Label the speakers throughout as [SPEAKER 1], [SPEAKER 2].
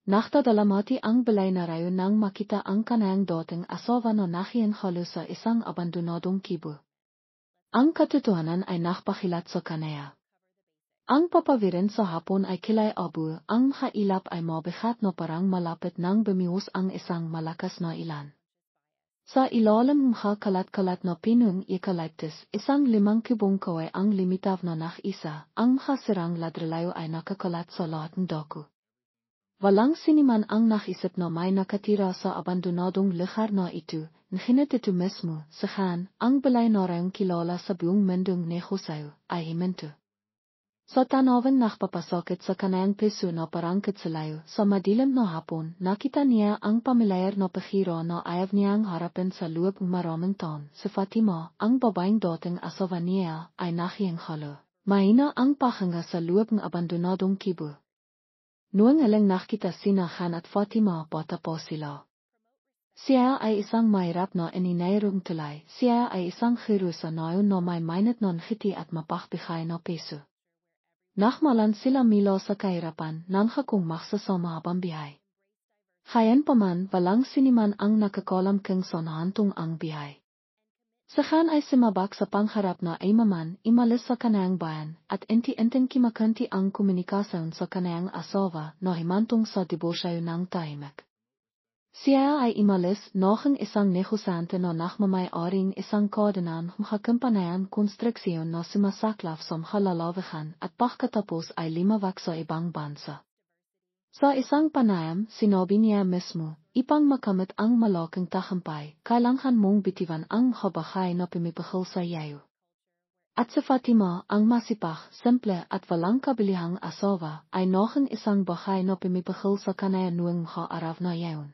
[SPEAKER 1] Nakta dalamati ang balay na rayo nang makita ang kanayang dating asawa no nahiyan halo sa isang abandonadong kibo. Ang katotohanan ay nakpakilat sa kanaya. Ang papawirin sa hapon ay kilay abu, ang hailap ay mabigat no parang malapit nang bumiwas ang isang malakas na ilan. Sa ilalim mga kalat-kalat na pinong eucalyptus, isang 5 kubong kaway ang limitaw na nakisa, ang mga sirang ladralayo ay nakakalat sa lahat ng dako. Walang siniman ang nakisip na may nakatira sa abandonadong lugar na ito, ngunit ito mismo, sahan, ang balay na rayong kilala sa buong mundong negosyo, ay himinto. Sa tanawang nakpapasakit sa kanayang piso na parang katsalayo, sa madilim na hapon, nakita niya ang pamilyar na pahiro na ayaw niyang harapin sa loob ng maraming taon. Si Fatima, ang babaeng dating asawa niya, ay nahiyang halo. Mahina ang pahinga sa loob ng abandonadong kibo. Noong alang nakita sina Khan at Fatima patapos sila. Siya ay isang mahirap na ininayarong tulay. Siya ay isang hero sa nayon na may mainit ng hiti at mapakbikay na peso. Nakmalan sila milo sa kahirapan nang hakong maksa sa mahabang bihay. Hayan pa man, walang siniman ang nakakalam kung sonahantong ang bihay. Si Khan ay simabak sa pangharap na imaman, imalis sa kanayang bayan, at inti-inting kimakanti ang komunikasyon sa kanayang asawa na himantong sa debosyo ng tahimik. Siya ay imalis noong isang negosyante na nakmamay-aring isang koordinan makakumpanayan konstruksyon na sumasaklaf sa halalawakan at pagkatapos ay limawak sa ibang bansa. Sa isang panayam, sinabi niya mismo, ipang makamit ang malaking tahampay, kailangan mong bitiwan ang habahay na pumipahal sa iyo. At si Fatima, ang masipag, simple at walang kabilihang asawa, ay noong isang bahay na pumipahal sa kanaya noong araw na yaon.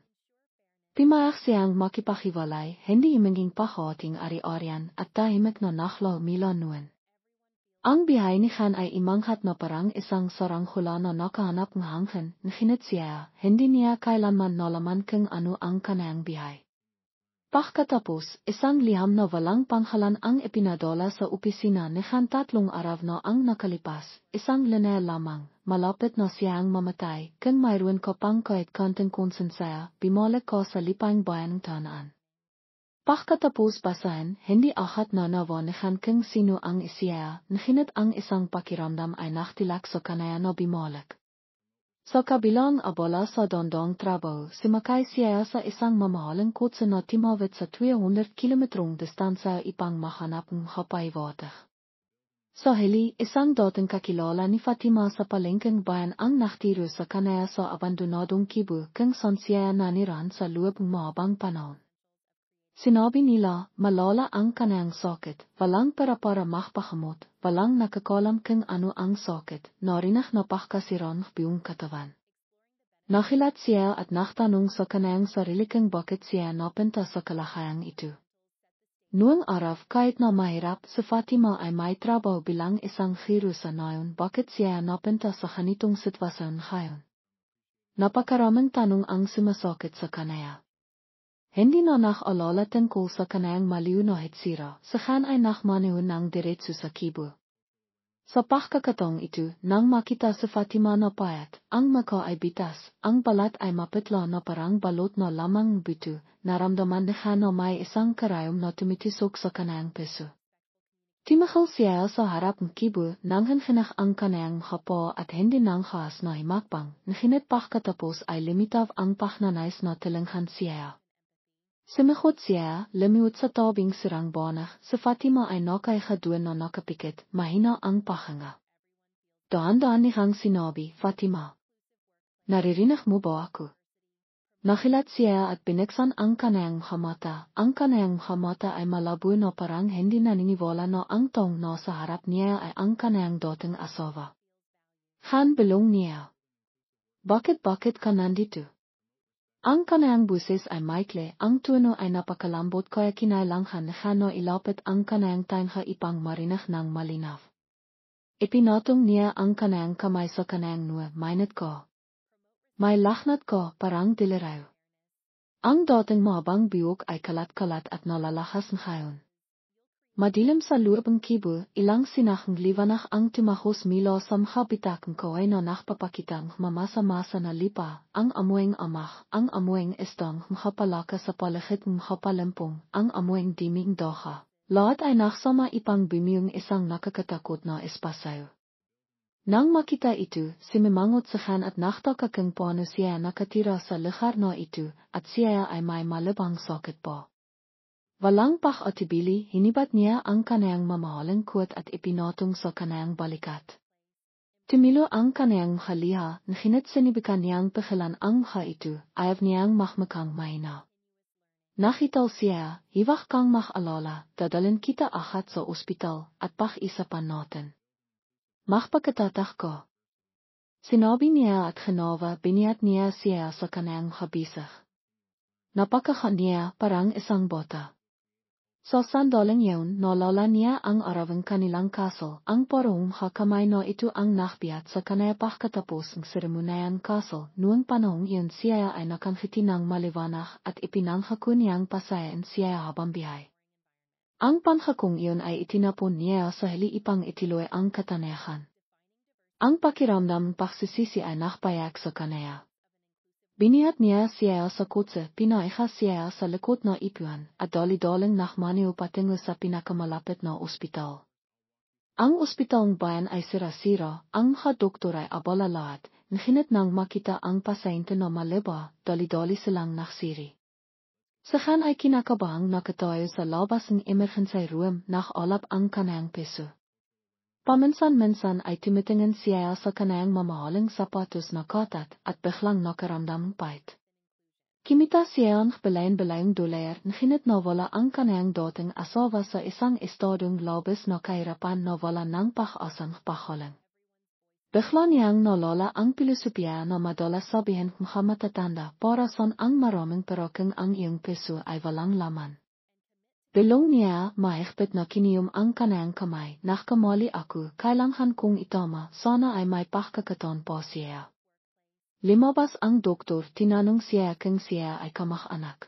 [SPEAKER 1] Pimayak siyang makipakiwalay, hindi iminging pahating ari-arian at tahimik na naklaw mila noon. Ang bihay ni Khan ay imanghat na parang isang sarang hula na nakahanap ng hangin, ngunit siya, hindi niya kailanman nalaman kung ano ang kanayang bihay. Pagkatapos, isang liham na walang panghalan ang ipinadala sa opisina ni Khan 3 araw na ang nakalipas, isang linya lamang. Malapit na siyang mamatay, kung mayroon ka pang kahit konting konsensya, bumalik ka sa lipang bayan ng tanaan. Pagkatapos basahin, hindi ahat na nawanihan kung sino ang isiya, ngunit ang isang pakiramdam ay naktilak sa kanaya na bumalik. Sa kabilang abala sa dondong trabaho, sumakay siya sa isang mamahaling kotse na timawit sa 200 kilometrong distansya ipang mahanap ng hapay-water. Sa hili, isang dating kakilala ni Fatima sa palengkeng bayan ang naktiro sa kanaya sa abandonadong kibo kung saan siya naniran sa loob ng mahabang panahon. Sinabi nila, malala ang kanayang sakit, walang para makpakamot, walang nakakalam kung ano ang sakit, narinig na pakasiran ng buong katawan. Nakilat siya at naktanong sa kanayang sarili kung bakit siya napunta sa kalahayang ito. Noong araw kahit na mahirap, si Fatima ay may trabaho bilang isang guro sa nayon, bakit siya napunta sa ganitong sitwasyon ngayon? Napakaraming tanong ang sumasakit sa kanaya. Hindi na nakalala tungkol sa kanayang maliw na hitsira, si Khan ay nakmaneho ng diretso sa kibo. Sa pagkakataong ito, nang makita si Fatima na payat, ang mukha ay bitas, ang balat ay mapitla na parang balot na lamang buto, naramdaman ni Khan na may isang karayom na tumitisok sa kanayang piso. Timahal siya sa harap ng kibo, nanghanhanap ang kanayang hapa at hindi nang khas na himakbang, ngunit pagkatapos ay limitaw ang pagnanais na tilinghan siya. Sumikot siya, lumiwat sa tabing sirang banach, si Fatima ay nakaihaduan na nakapikit, mahina ang pahinga. Daan-daan niyang sinabi, Fatima, naririnig mo ba ako? Nakilat siya at binuksan ang kanayang mata. Ang kanayang mata ay malabo na parang hindi naniniwala na ang taong nasa harap niya ay ang kanayang dating asawa. Khan, bulong niya. Bakit ka nandito? Ang kanayang buses ay maikli, ang tono ay napakalambot kaya kinailangan ni Khan na ilapit ang kanayang tainga ipang marinig ng malinaw. Ipinatong niya ang kanayang kamay sa kanayang noo, mainit ko. May lahnat ko, parang diliraw. Ang dating mahabang biyog ay kalat-kalat at nalalahas ngayon. Madilim sa lubang kibo, ilang sinakang liwanag ang tumahos milo sa mga bitakang kaway na nakpapakitang mamasa-masa na lipa, ang amuing amah, ang amuing estang mga palaka sa palakit mga palampong, ang amuing diming doha. Lahat ay naksama ipang bimiyong isang nakakatakot na espasyo. Nang makita itu, si Mimangot Sakhan at naktakakang paano siya nakatira sa lugar na itu, at siya ay may malabang sakit po. Walang pakatibili, hinibat niya ang kanayang mamahaling kuwat at ipinotong sa kanayang balikat. Tumilo ang kanayang haliha, nahinat sinibikan niyang pakilan ang mga itu, ayaw niyang mahmakang mahina. Nakitaw siya, hiwak kang makalala, dadalhin kita ahat sa ospital, at pakisapan natin. Mahpagkatatak ko. Sinabi niya at Genova biniyat niya siya sa kanayang habisag. Napakahan niya parang isang bota. Sa sandaling yun, nalala niya ang arawang kanilang kasal, ang parong kamay na ito ang nakbiat sa kanayapah katapos ng seremoniang kasal, noong panahong yun siya ay nakangiti ng maliwanag at ipinanghako niyang pasayan siya habang bihay. Ang panghakong yun ay itinapon niya sa haliipang itiloy ang katanayahan. Ang pakiramdam pagsisisi ay nakpayak sa kanaya. Biniyat niya siya sa kotse, pinaiha siya sa likod na ipuan, at dali-daling nakmaniw patungo sa pinakamalapit na ospital. Ang ospitalong bayan ay sira-sira, ang mga doktor ay abala lahat, nahinat nang makita ang pasyente na malaba, dali-dali silang naksiri. Sakhan ay kinakabahang nakatayo sa labas ng emergency room, nakalap ang kanayang peso. Paminsan-minsan ay tumitingin siya sa kanayang mamahaling sapatos na katat at biglang nakaramdam ng pait. Kimita siya ang belayan-belayang doler nahinat na wala ang kanayang dating asawa sa isang estadong labis na kahirapan na wala ng pag-asang pahalang. Bigla niyang nalala ang pilosopiya na madalas sabihin mga matatanda para saan ang maraming peraking ang iyong peso ay walang laman. Bilong niya, mahigpit na kiniyom ang kanayang kamay, nakamali ako, kailangan kong itama, sana ay may pakakatan pa siya. Limabas ang doktor, tinanong siya kung siya ay kamag-anak.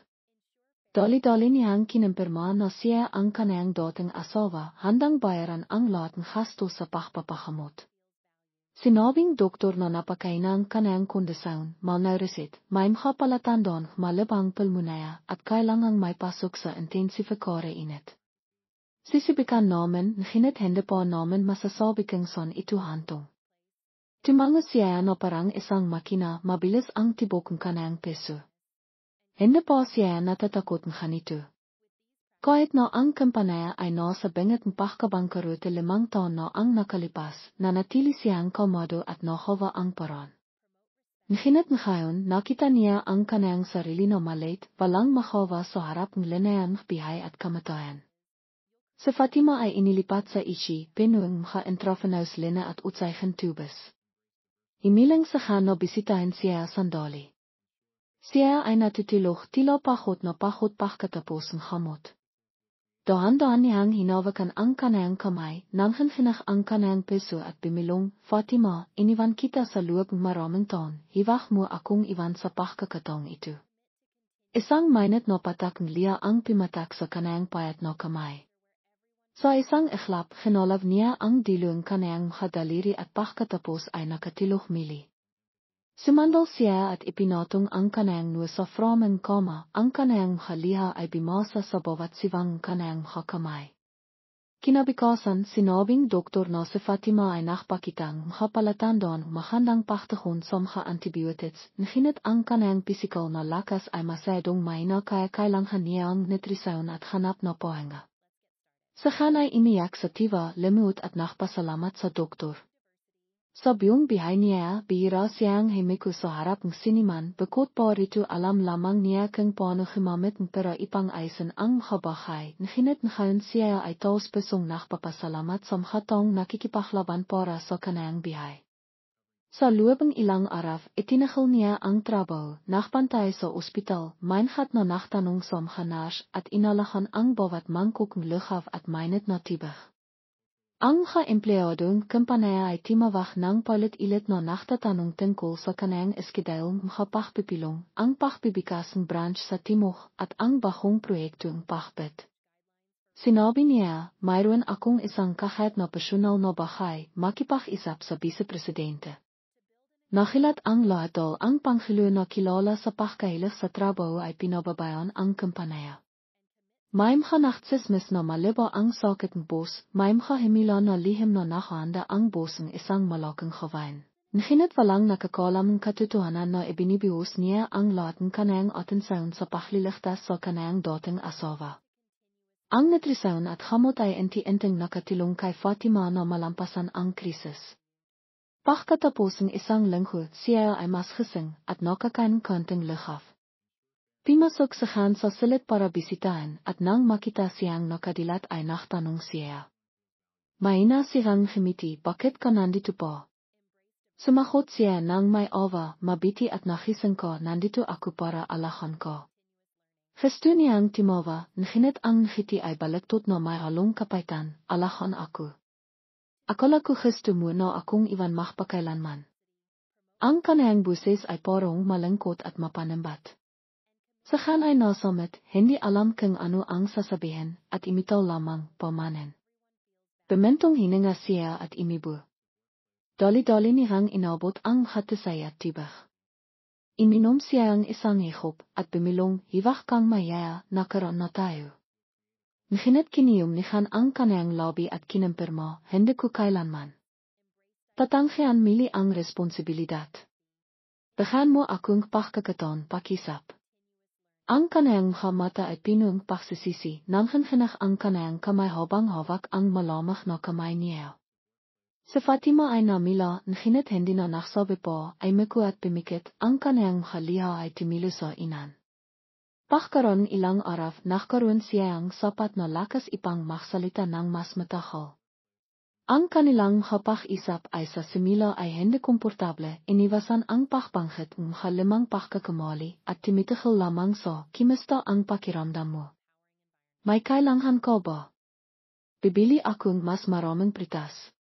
[SPEAKER 1] Dali-dali niyang kinimpirma na siya ang kanayang dating asawa, handang bayaran ang lahat ng gasto sa pagpapagamot. Sinabing doktor na napakainang kanayang kondisyon, malnourished, may mga palatandaan, malabang pulmonaya, at kailangang may pasok sa intensive care unit. Sisibikan namin, nahinat hindi pa namin masasabi kung saan ito hantong. Tumango siya na parang isang makina, mabilis ang tibok ng kanayang peso. Hindi pa siya natatakot ng ganito. Kahit na ang kampanaya ay nasa bingit ng pagkabangkarote 5 taon na ang nakalipas, nanatili siyang kalmado at nahawa ang paraan. Nahinat ngayon, nakita niya ang kanayang sarili na maliit, walang mahawa sa harap ng linayang bihay at kamatayan. Si Fatima ay inilipat sa Ichi, pinuwing mga intravenous lina at utsayhan tubes. Imilang Sakhan na bisitahin siya sandali. Siya ay natutulog tila pakot na pakot pagkatapos ng hamot. Dahan-dahan niyang hinawakan ang kanayang kamay, nanghanhanach ang kanayang peso at bimilong, Fatima, iniwan kita sa loob ng maraming taon, hiwak mo akong iwan sa pagkakataong ito. Isang mainit na patak ng liya ang pimatak sa kanayang payat na kamay. Sa isang iklap, hinalaw niya ang dilong kanayang hadaliri at pagkatapos ay nakatilok mili. Sumandal siya at ipinatong ang kanayang noo sa framing kama, ang kanayang haliha ay bimasa sa bawat siwang kanayang kamay. Kinabikasan, sinabing doktor na si Fatima ay nakpakitang mga palatandaan mahandang paktahon sa mga antibiotics, nahinat ang kanayang pisikal na lakas ay masyadong mahina kaya kailangan niya ang nutrisyon at hanap na pahinga. Sakhan ay iniyak sa tiwa, limut at nakpasalamat sa doktor. Sa buong bihay niya, bihira siyang himiko sa harap ng siniman, bukod pa rito alam lamang niya kung paano gumamit ng pera ipang ayusin ang mga bahay. Nahinat ngayon siya ay taos pusong nakpapasalamat sa mga taong nakikipaklaban para sa kanayang bihay. Sa loob ng ilang araw, itinakal niya ang trabaho, nakpantay sa ospital, mainhat na naktanong sa mga nurse at inalahan ang bawat mangkok ng lugaw at mainit na tibak. Ang mga empleyadong kampanaya ay timawak ng palit-ilit na naktatanong tungkol sa kanayang eskidayong mga pagpipilong, ang pagbibikas ng branch sa timog at ang bahong proyektong pagbet. Sinabi niya, mayroon akong isang kahit na personal na bahay, makipag-isap sa vice-presidente. Nakilat ang lahat ang Pangulo na kilala sa pagkahilig sa trabaho ay pinababayan ang kumpanya. Maimha nachtsismis na maliba ang sakit ng boss, maimha himila na lihim na nakahanda ang boss ng isang malaking kawain. Ngunit walang nakakalam ng katotohanan na ibinibihos niya ang lahat ng kanayang atensyon sa pagliligtas sa kanayang dating asawa. Ang nutrisyon at hamot ay inti-inting nakatilong kay Fatima na malampasan ang krisis. Pagkatapos ng isang linggo, siya ay mas gising at nakakain konting lughaf. Pimasok sa sa silid para bisitahin at nang makita siyang nakadilat ay nagtanong siya. Mahina siyang ngumiti, bakit ka nandito pa? Sumagot siya nang may awa, mabiti at nagising ko, nandito ako para alahan ko. Gusto niyang timawa, ngunit ang ngiti ay baluktot na may halong kapaitan, alahan ako. Akala ko gusto mo na akong iwan magpakailanman. Ang kanayang buses ay parang malungkot at mapanimbat. Sa ay nasamit, hindi alam kung ano ang sasabihin, at imitaw lamang, pamanin. Bemintong hininga siya at imibo. Dali-dali niyang inabot ang hatisay at tibak. Iminom siya ang isang higop, at bumilong, hiwak kang mayaya, nakaroon na tayo. Ngunit kiniyom niyan ang kanayang labi at kinimpirma, hindi ko kailanman. Tatanggihan mili ang responsibilidad. Bigyan mo akong pagkakataon pakisap. Ang kanayang mata ay pinung pagsisisi, nanghanhanach ang kanayang kamay habang hawak ang malamang na kamay niya. Si Fatima ay namila, ngunit hindi na nagsabi pa, ay miku at pimikit, ang kanayang haliha ay tumilo sa inan. Pagkaroon ilang araw, nagkaroon siyang sapat na lakas ipang magsalita ng mas matahal. Ang kanilang hapag-isap ay sa simila ay hindi komportable, iniwasan ang pagbanggit ng halimang pagkakamali at tumitigil lamang sa, kimusta ang pakiramdam mo? May kailangan ka ba? Bibili akong mas maraming pritas.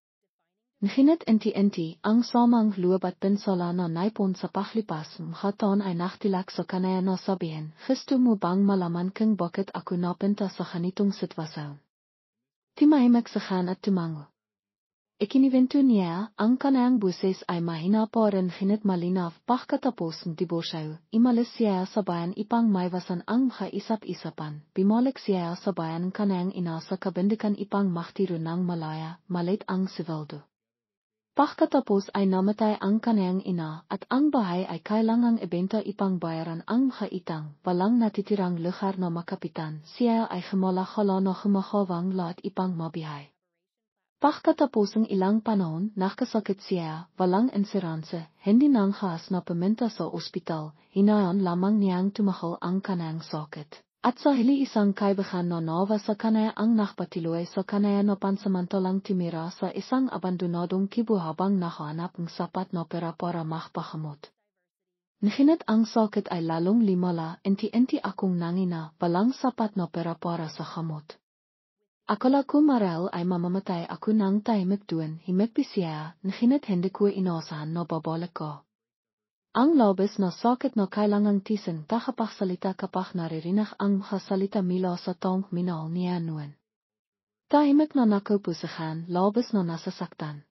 [SPEAKER 1] Ngunit inti-inti, ang samang luwab at pinsala na naipon sa paglipas ng hatan ay naktilak sa kanaya na sabihin, gusto mo bang malaman kung bakit ako napinta sa ganitong sitwasyon? Timahimik sa at tumango. Ikiniwento niya, ang kanayang buses ay mahina pa rin ngunit malinaw pagkatapos ng diborsyo, imalis siya sa bayan ipang maiwasan ang kaisap-isapan, bumalik siya sa bayan kanayang ina sa kabindikan ipang magtiro ng malaya, malit ang sivaldo. Pagkatapos ay namatay ang kanayang ina at ang bahay ay kailangang ibenta ipang bayaran ang haitang, walang natitirang lugar na makapitan, siya ay humala-hala na humahawang lahat ipang mabihay. Pagkatapos ng ilang panahon, nakasakit siya, walang insuranse, hindi nang has na paminta sa ospital, hinayon lamang niyang tumahal ang kanayang sakit. At sa hili isang kaibigan na nawa sa kanaya ang nakpatiloy sa kanaya na pansamantalang timira sa isang abandonadong kibo habang nakahanap ng sapat na pera para magpahamot. Ngunit ang sakit ay lalong limala, inti-inti akong nangina, walang sapat na pera para sa hamot. Akala ko marahil ay mamamatay ako ng tahimik doon, himikpi siya, ngunit hindi ko inasahan na babalik ko. Ang labis na sakit na kailangang tisin takapagsalita kapag naririnig ang salita mula sa tong minahal niya noon. Tahimik na nakaupo sa labis na nasasaktan.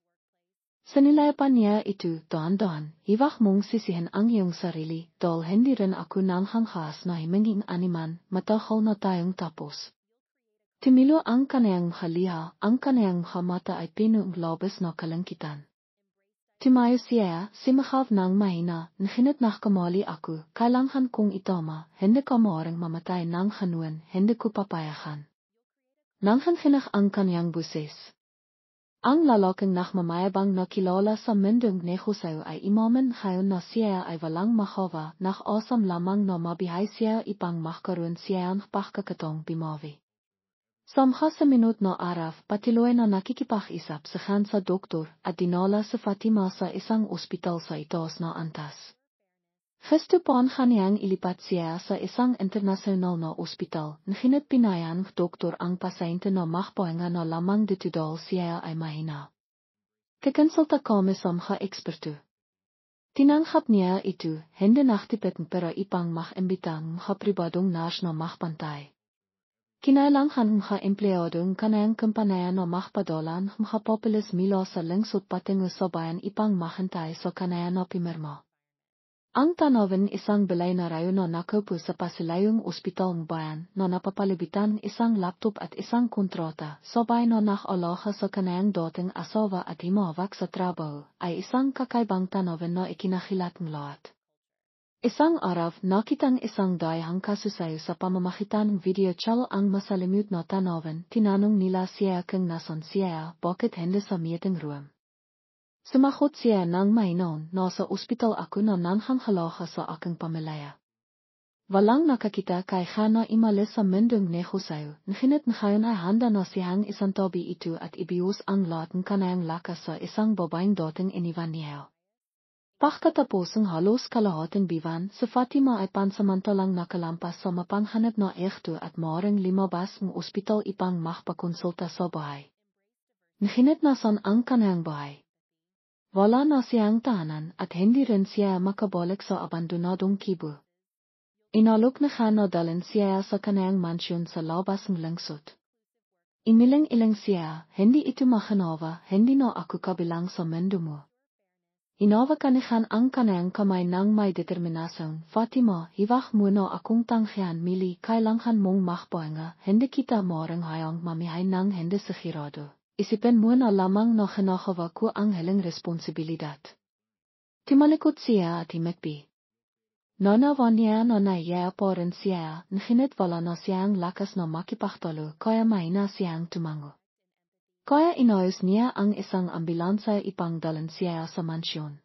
[SPEAKER 1] Sinilayapan niya ito, dahan-dahan, hiwak mong sisihin ang iyong sarili, dahil hindi rin ako nang hanghas na himinging animan, matahal na tayong tapos. Timilo ang kanayang haliha, ang kanayang mata ay pinong labis na kalangkitan. Timayo siya, simakaw ng mahina, ngunit nakamali ako, kailangan kong itama, hindi ka maaaring mamatay ng hanuan, hindi ko papayagan. Nanghanhinak ang kanayang buses. Ang lalaking nakmamayabang na kilala sa mundong negosyo ay imaman ngayon na siya ay walang makawa, nakasam lamang na mabihay siya ipang magkaroon siya ng pagkakataong bimawi. Samha sa minut na araw, patiloy na nakikipag-isap sa doktor at dinala sa Fatima sa isang ospital sa itaas na antas. Gusto pa kaniyang ilipat siya sa isang internasyonal na ospital, ngunit pinayan ng doktor ang pasyente na magpahinga na lamang dito dahil siya ay mahina. Kakonsulta kami sa mga eksperto. Tinanghap niya ito, hindi naktipid pero ipang mag-imbitang mga pribadong nurse na magpantay. Kinailangan mga empleyado ng kanayang kumpanya no makpadalan mga populis milo sa lingsut patingo sa bayan ipang mahantay sa kanaya no pimirma. Ang tanawin isang bilay na rayo no nakupo sa pasilayong ospital ng bayan no napapalibitan isang laptop at isang kontrata sabay no nakalaha sa kanayang dating asawa at himawak sa trabaho ay isang kakaibang tanawin no ikinahilat ng lahat. Isang araw nakitang isang dayang kasusayo sa pamamagitan ng video chal ang masalimut na tanawin tinanong nila siya kung nasan siya bakit hindi sa meeting room. Sumagot siya ng mainon na sa ospital ako na nanghangalaga sa aking pamilya. Walang nakakita kay Hana imalis sa mendung negosayo nginit ngayon ay handa na siyang isang tabi ito at ibius ang lahat ng kanayang lakas sa isang babaeng dating iniwan niya. Pagkatapos ng halos kalahating biwan, si Fatima ay pansamantalang nakalampas sa mapanghanap na ekto at maaaring limabas ng ospital ipang makpakonsulta sa bahay. Ngunit nasan ang kanayang bahay? Wala na siyang tahanan at hindi rin siya makabalik sa abandonadong kibo. Inalok na Hana dalhin siya sa kanayang mansyon sa labas ng lingsut. Imiling-iling siya, hindi ito makanawa, hindi na ako kabilang sa mundo mo. Inawakanihan ang kanayang kamay ng may determinasyon, Fatima, hiwag muna akong tanghihan mili kailangan mong makpahinga, hindi kita maaaring hayang mamihay ng hindi sigurado. Isipin muna lamang na kinakawa ko ang heling responsibilidad. Timalikot siya at himikbi. Nanawan niya na naiya pa rin siya, ngunit wala na siyang lakas na makipaktalo kaya mahina siyang tumango. Kaya inayos niya ang isang ambulansa ipang dalhin siya sa mansyon.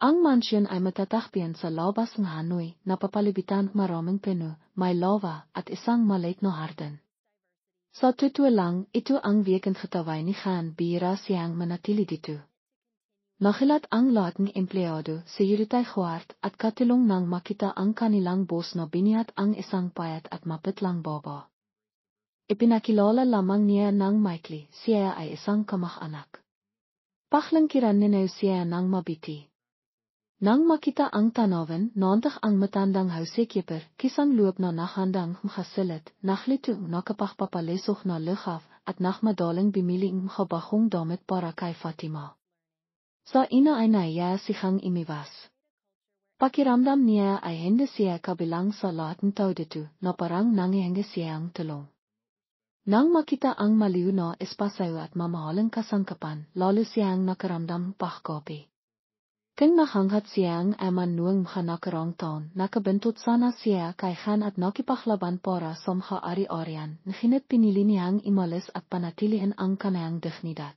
[SPEAKER 1] Ang mansyon ay matatahpian sa labas ng Hanoi, napapalibitan maraming pino, may lava at isang maliit na hardin. Sa totoo lang, ito ang weekend getaway ni Han bira siyang manatili dito. Nakilat ang lahat ng empleyado sa yuritay huwart at katulong nang makita ang kanilang boss na biniyat ang isang payat at mapitlang baba. Ipinakilala lamang niya ng maikli, siya ay isang kamag-anak. Paklangkiran ninaw siya ng mabiti. Nang makita ang tanawin, nandag ang matandang housekeeper, kisang loob na nakhandang makasalit, naklito nakapagpapalisok na lukhaf at nakmadaling bimili ng makabahong damit para kay Fatima. Sa ina ay naiya siyang imiwas. Pakiramdam niya ay hindi siya kabilang sa lahat ng tao dito na parang nangihingi siyang tulong. Nang makita ang maliw na espasyo at mamahaling kasangkapan, lalo siyang nakaramdam pagkapi. Kung nahanghat siyang aman nuang mga nakarang taon, nakabintot sana siya kay Han at nakipaklaban para sa mga ari-arian, ngunit pinili niyang imalis at panatilihin ang kanayang dignidad.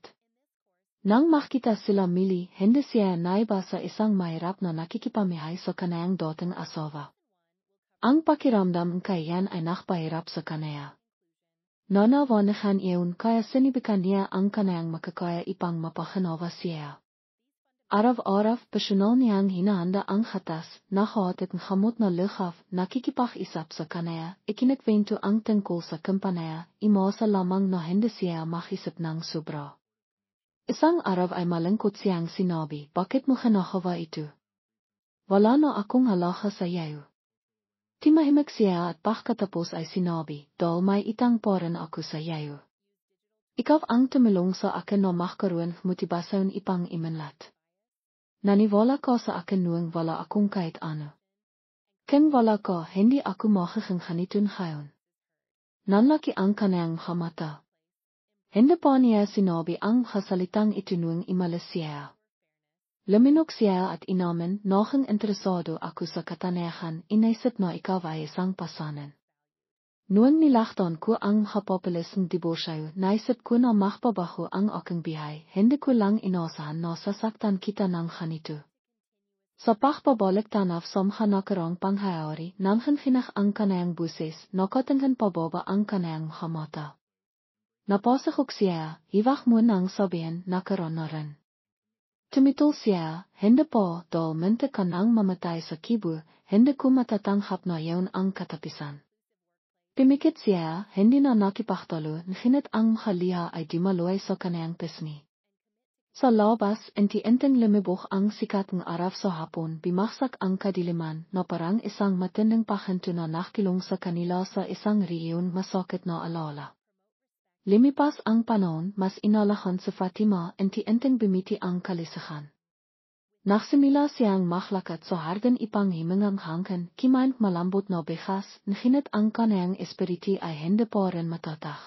[SPEAKER 1] Nang makita sila mili, hindi siya naiba sa isang mahirap na nakikipamihay sa kanayang dating asawa. Ang pakiramdam kay yan ay nakpahirap sa kanaya. Nanawanahan iyon kaya sinibikan niya ang kanayang makakaya ipang mapahanawa siya. Araw-araw personal niyang hinahanda ang hatas, nakahatit ng hamot na lukhaf, nakikipag-isap sa kanaya, ikinikwento ang tungkol sa kumpanaya, imasa lamang na hindi siya makisip ng sobra. Isang araw ay malungkot siyang sinabi, bakit mo kinakawa ito? Wala na akong halaga sa iyo. Timahimik siya at pagkatapos ay sinabi, dahil may itang poran ako sa iyo. Ikaw ang tumulong sa akin na magkaroon motibasyon ipang imanlat. Naniwala ka sa akin noong wala akong kahit ano. Kung wala ka, hindi ako magiging ganito ngayon. Nanlaki ang kanayang mata. Hindi pa niya sinabi ang kasalitang ito noong imalis siya. Luminok siya at inamin, naging interesado ako sa katanayahan, inaisip na ikaw ay isang pasanan. Noong nilaktan ko ang kapapalis ng dibosyo, naisip ko na makpabaho ang aking bihay, hindi ko lang inasahan na sasaktan kita ng ganito. Sa pagpabalik tanaw sa mga nakarang panghayari, nanghin hinak ang kanayang buses, nakatingin pababa ang kanayang mata. Napasakok siya, hiwag mo nang sabihin, nakaroon na rin. Tumitol siya, hindi pa, dahil minti ka nang mamatay sa kibo, hindi ko matatanghap na yaon ang katapisan. Pimikit siya, hindi na nakipaktalo, ngunit ang mga liha ay dimaloy sa kanayang pisngi. Sa labas, inti inteng lumibog ang sikat ng araw sa hapon, bimaksak ang kadiliman, na parang isang matinding pahinto na nakilong sa kanila sa isang riyon masakit na alala. Limipas ang panahon, mas inalahan sa Fatima, inti inteng bumiti ang kalisahan. Nagsimula siyang mahlakat sa harden ipang himingang hangkan, kimaint malambot na bekas, nginit ang kanayang espiriti ay hindi pa rin matatag.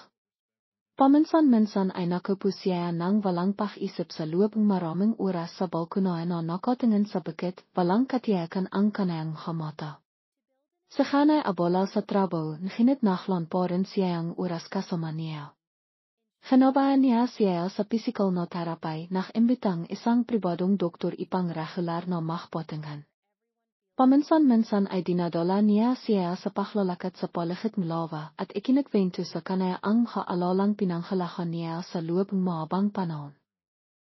[SPEAKER 1] Paminsan-minsan ay nakupo siya ng walang pag-isip sa loob ng maraming oras sa balkonahe na nakatingin sa bukid, walang katiyakan ang kanayang mga mata. Sa kanay abola sa trabaho, nginit naklan pa rin siya ang oras kasama niya. Hinabayan niya siya sa pisikal na terapay nag-imbitang isang pribadong doktor ipang regular na magpatingan. Paminsan-minsan ay dinadala niya siya sa paglalakat sa paligid ng lava at ikinagwento sa kanaya ang maalalang pinanghalakan niya sa loob ng mahabang panahon.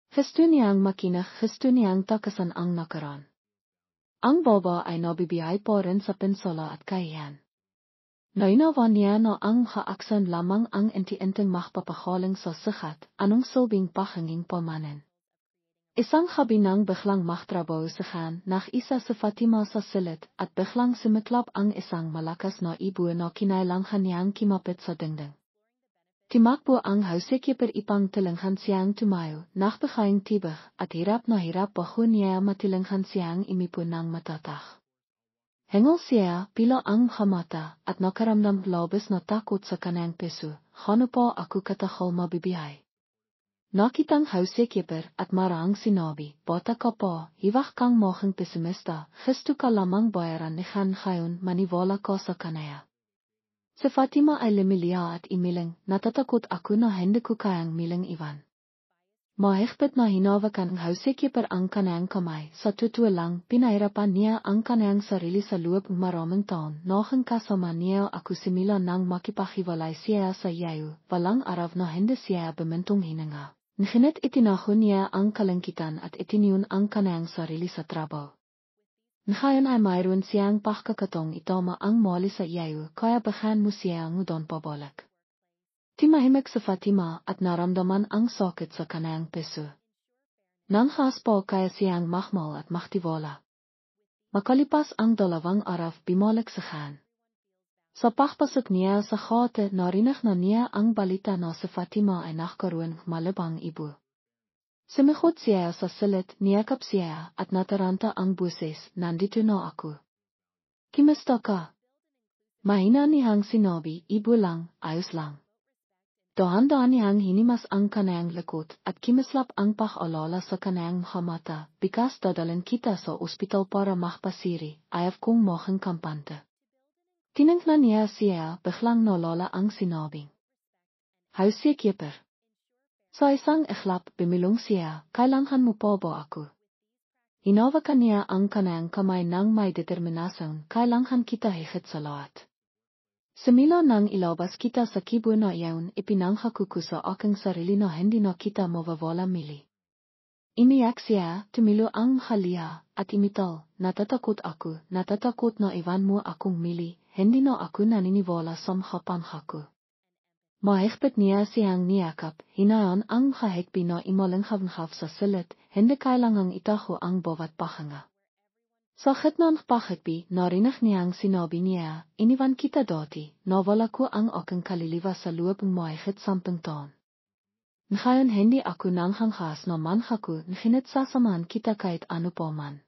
[SPEAKER 1] Gusto niyang makinig, gusto niyang takasan ang nakaraan. Ang baba ay nabibihay pa rin sa pinsala at kahiyan. Nainawan niya na ang haaksan lamang ang inti-inting magpapahaling sa sikat, anong silbing pahinging pamanin. Isang habinang biglang magtrabaho sa khan, isa sa Fatima sa silid, at biglang sumiklap ang isang malakas na ibu na kinailangan niyang kimapit sa dingding. Timakbo ang housekeeper ipang tilinghan siyang tumayo, nagbigayang tibig, at hirap bago niya matilinghan siyang imipon ng matatag. Hengel siya, pila ang hamata, at nakaramdam labis na takot sa kanang peso, hano pa ako katahol mabibihay. Nakitang housekeeper at marang sinabi, bata ka pa, hiwag kang mohang pesimista, gusto ka lamang bayaran ni Khan ngayon maniwala ka sa kanaya. Si Fatima ay lumilia at imiling, natatakot ako na hindi ko kayang miling iwan. Mahigpit na hinawakan ng housekeeper ang kanayang kamay, sa totoo lang, pinahirapan niya ang kanayang sarili sa loob ng maraming taon, noong kasama niya ako simula nang makipahiwalay siya sa yayo, walang araw na hindi siya bumintong hininga. Ngunit itinaho niya ang kalangkitan at itiniyun ang kanayang sarili sa trabaho. Ngayon ay mayroon siyang pagkakataong itama ang mali sa yayo, kaya bahan mo siyang udon pabalik. Timahimik sa Fatima at naramdaman ang sakit sa kanayang peso. Nanghas po kaya siyang mahmal at mahtiwala. Makalipas ang 2 araw bumalik sa Khan. Sa pagpasok niya sa kwarto narinig na niya ang balita na si Fatima ay nagkaroon ng malabang ibu. Sumikot siya sa silid, niyakap siya at nataranta ang buses, nandito na ako. Kimusta ka? Mahina niyang sinabi, ibu lang, ayos lang. Dahan-dahan niyang hinimas ang kanayang likod at kimislap ang pag-alala sa kanayang mga mata, bikas dadalhin kita sa ospital para magpasiri, ayaw kong mohang kampante. Tiningnan niya siya, biglang nalala ang sinabing. Housekeeper. Sa isang iklap, bumilong siya, kailangan mo pa ba ako? Hinawakan niya ang kanayang kamay ng may determinasyon, kailangan kita higit sa lahat. Simula nang ilabas kita sa kibo na iyon, ipinangako ko sa aking sarili na hindi na kita mawawala mili. Imiyak siya, tumilo ang halia, at imital, natatakot na iwan mo akong mili, hindi na ako naniniwala sa mga panghako. Mahigpit niya siyang niyakap, hinayon ang kahigpi na imalinghav sa silid, hindi kailangang itaho ang bawat pahinga. Sa gitna ng pahigpi, narinig niyang sinabi niya, iniwan kita dati, nawala ko ang aking kaliliwa sa loob ng mahigit 10 taon. Ngayon hindi ako nanghangkas na manghako, ngunit sasamahan kita kahit ano pa man.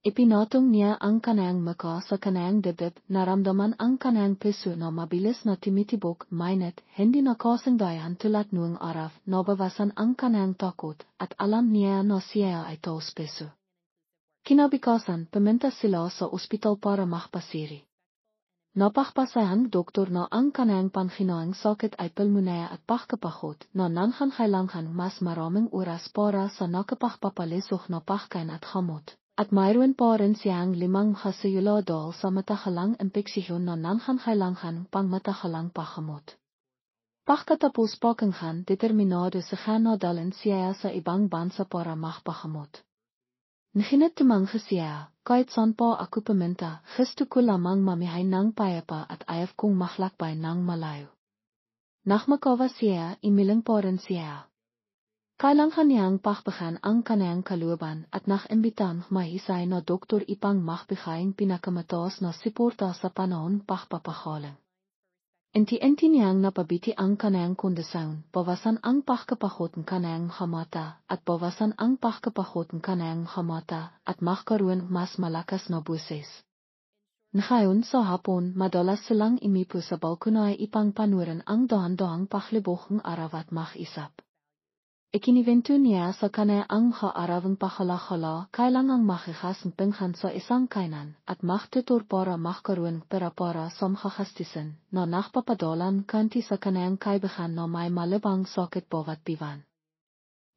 [SPEAKER 1] Ipinatong niya ang kanayang mukha sa kanayang dibdib, naramdaman ang kanayang puso na mabilis na tumitibok, mainit, hindi na kasanggayan tulad noong araw, nabawasan ang kanayang takot, at alam niya na siya ay taos puso. Kinabukasan, pumunta sila sa ospital para magpasiri. Napagpasahan doktor na ang kanayang panghinaing sakit ay pulmonea at pagkapagod na nangangailangan mas maraming oras para sa nakapagpapalisok na pagkain at gamot. At mayroon pa rin siyang 5 hasayula dahil sa matagalang impeksyon na nangangailangan pang matagalang paggamot. Pagkatapos pakinggan, determinado siya na dalhin siya sa ibang bansa para magpagamot. Ngunit tumanggi siya, kahit saan pa ako pumunta, gusto ko lamang mamihay ng payapa at ayaw kong maglakbay ng malayo. Nagmakawa siya, imiling pa rin siya. Kailangan niyang pakbakan ang kanyang kalooban at nakimbitan mahisay na Dr. Ipang makbigayang pinakamataas na suporta sa panahon pakpapahalang. Inti-inti niyang napabiti ang kanyang kondisyon, bawasan ang pakkapahotan kanyang hamata, at bawasan ang pakkapahotan kanyang hamata, at magkaroon mas malakas na buses. Ngayon sa hapon, madalas silang imipo sa balkona ay ipang panuran ang dahan-dahang paglibokang araw at mag-isap. Ikiniwento niya sa kanya ang haarawang pakala-hala kailangang makikas ng pinghan sa isang kainan at magtutur para magkaroon para sa makakastisan na nakpapadalan kanti sa kanyang kaibahan na may malabang sakit bawat biwan.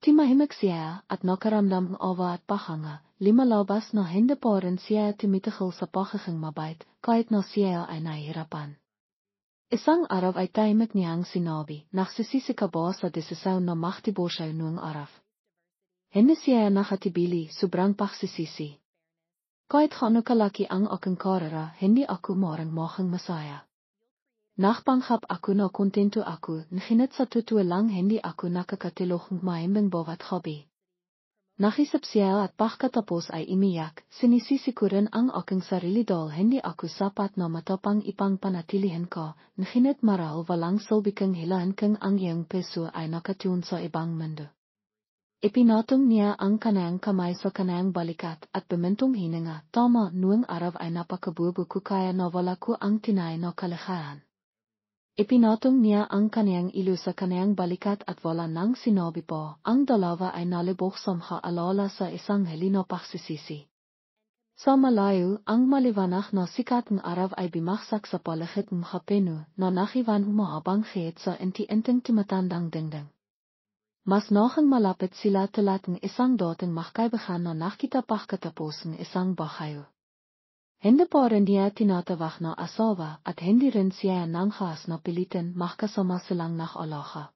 [SPEAKER 1] Timahimik siya at nakaramdam ng awa at pahanga, limalabas na hindi pa rin siya tumitigil sa pakikang mabait kahit na siya ay nahihirapan. Isang araw ay tahimik niyang sinabi, nagsisisi ka ba sa desisyon na maktibo siya noong araw? Hindi siya nakatibili, sobrang pagsisisi. Kahit gaano kalaki ang aking karera, hindi ako marang makang masaya. Nakpanghap ako na kontento ako, ngunit sa totoo lang hindi ako nakakatulog ng mahimbing bawat hobby. Nakisip siya at pagkatapos ay imiyak, sinisisi ko rin ang aking sarili dahil hindi ako sapat na matapang ipang panatilihan ko, ngunit marahil walang silbi kang hilahan kang ang iyong peso ay nakatun sa ibang mundo. Ipinatong niya ang kanyang kamay sa kanyang balikat at bumintong hininga, tama noong araw ay napakabubo ko kaya nawala ko ang tinay na kaligayahan. Ipinatong niya ang kanyang ilo sa kanyang balikat at wala nang sinabi pa, ang dalawa ay nalibok sa alala sa isang halina pagsisisi. Sa malayo, ang maliwanag na sikat ng araw ay bimaksak sa paligid ng hapeno na nakiwan mahabang hit sa inti-inting tumatandang dingding. Mas nakang malapit sila talat ng isang dating makaibahan na nakita pagkatapos ng isang bahayo. Hindi pa rin niya tinatawag na asawa at hindi rin siya nanghas na pilitin makasama silang nakalaha.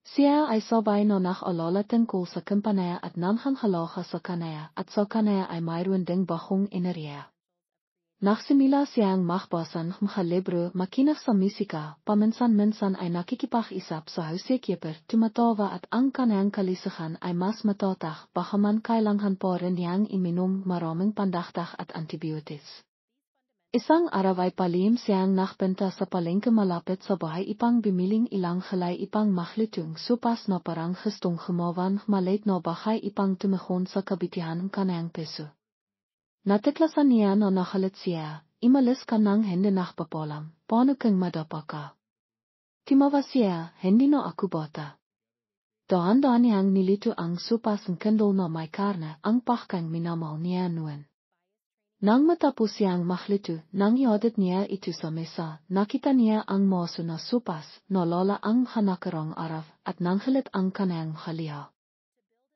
[SPEAKER 1] Siya ay sabay na nakalala tungkol sa kampanaya at nanghang halaga sa kanaya at sa kanaya ay mayroon ding bahong enerhiya. Nagsimula siyang magbasa ng mga libro makinig sa musika, paminsan-minsan ay nakikipag-isap sa housekeeper, tumatawa at ang kanyang kalisihan ay mas matatak bagaman kailangan pa rin niyang iminom maraming pandagdag at antibiotics. Isang araw ay palihim siyang nakbenta sa palengke malapit sa bahay ipang bimiling ilang halay ipang maglutong supas na parang gustong gumawan maliit na bahay ipang tumihon sa kabitihan ng kanyang peso. Natiklasan niya na nakalit siya, imalis ka ng hindi nakpapalam, paano kang madapa ka? Timawa siya, hindi na ako bata. Dahan-dahan niyang nilito ang supas ng kendol na may karne, ang pakang minamahal niya noon. Nang matapos siyang maglito, nang iodit niya ito sa mesa, nakita niya ang moso na supas, nalala ang hanakarang araw, at nanghilit ang kanyang haliha.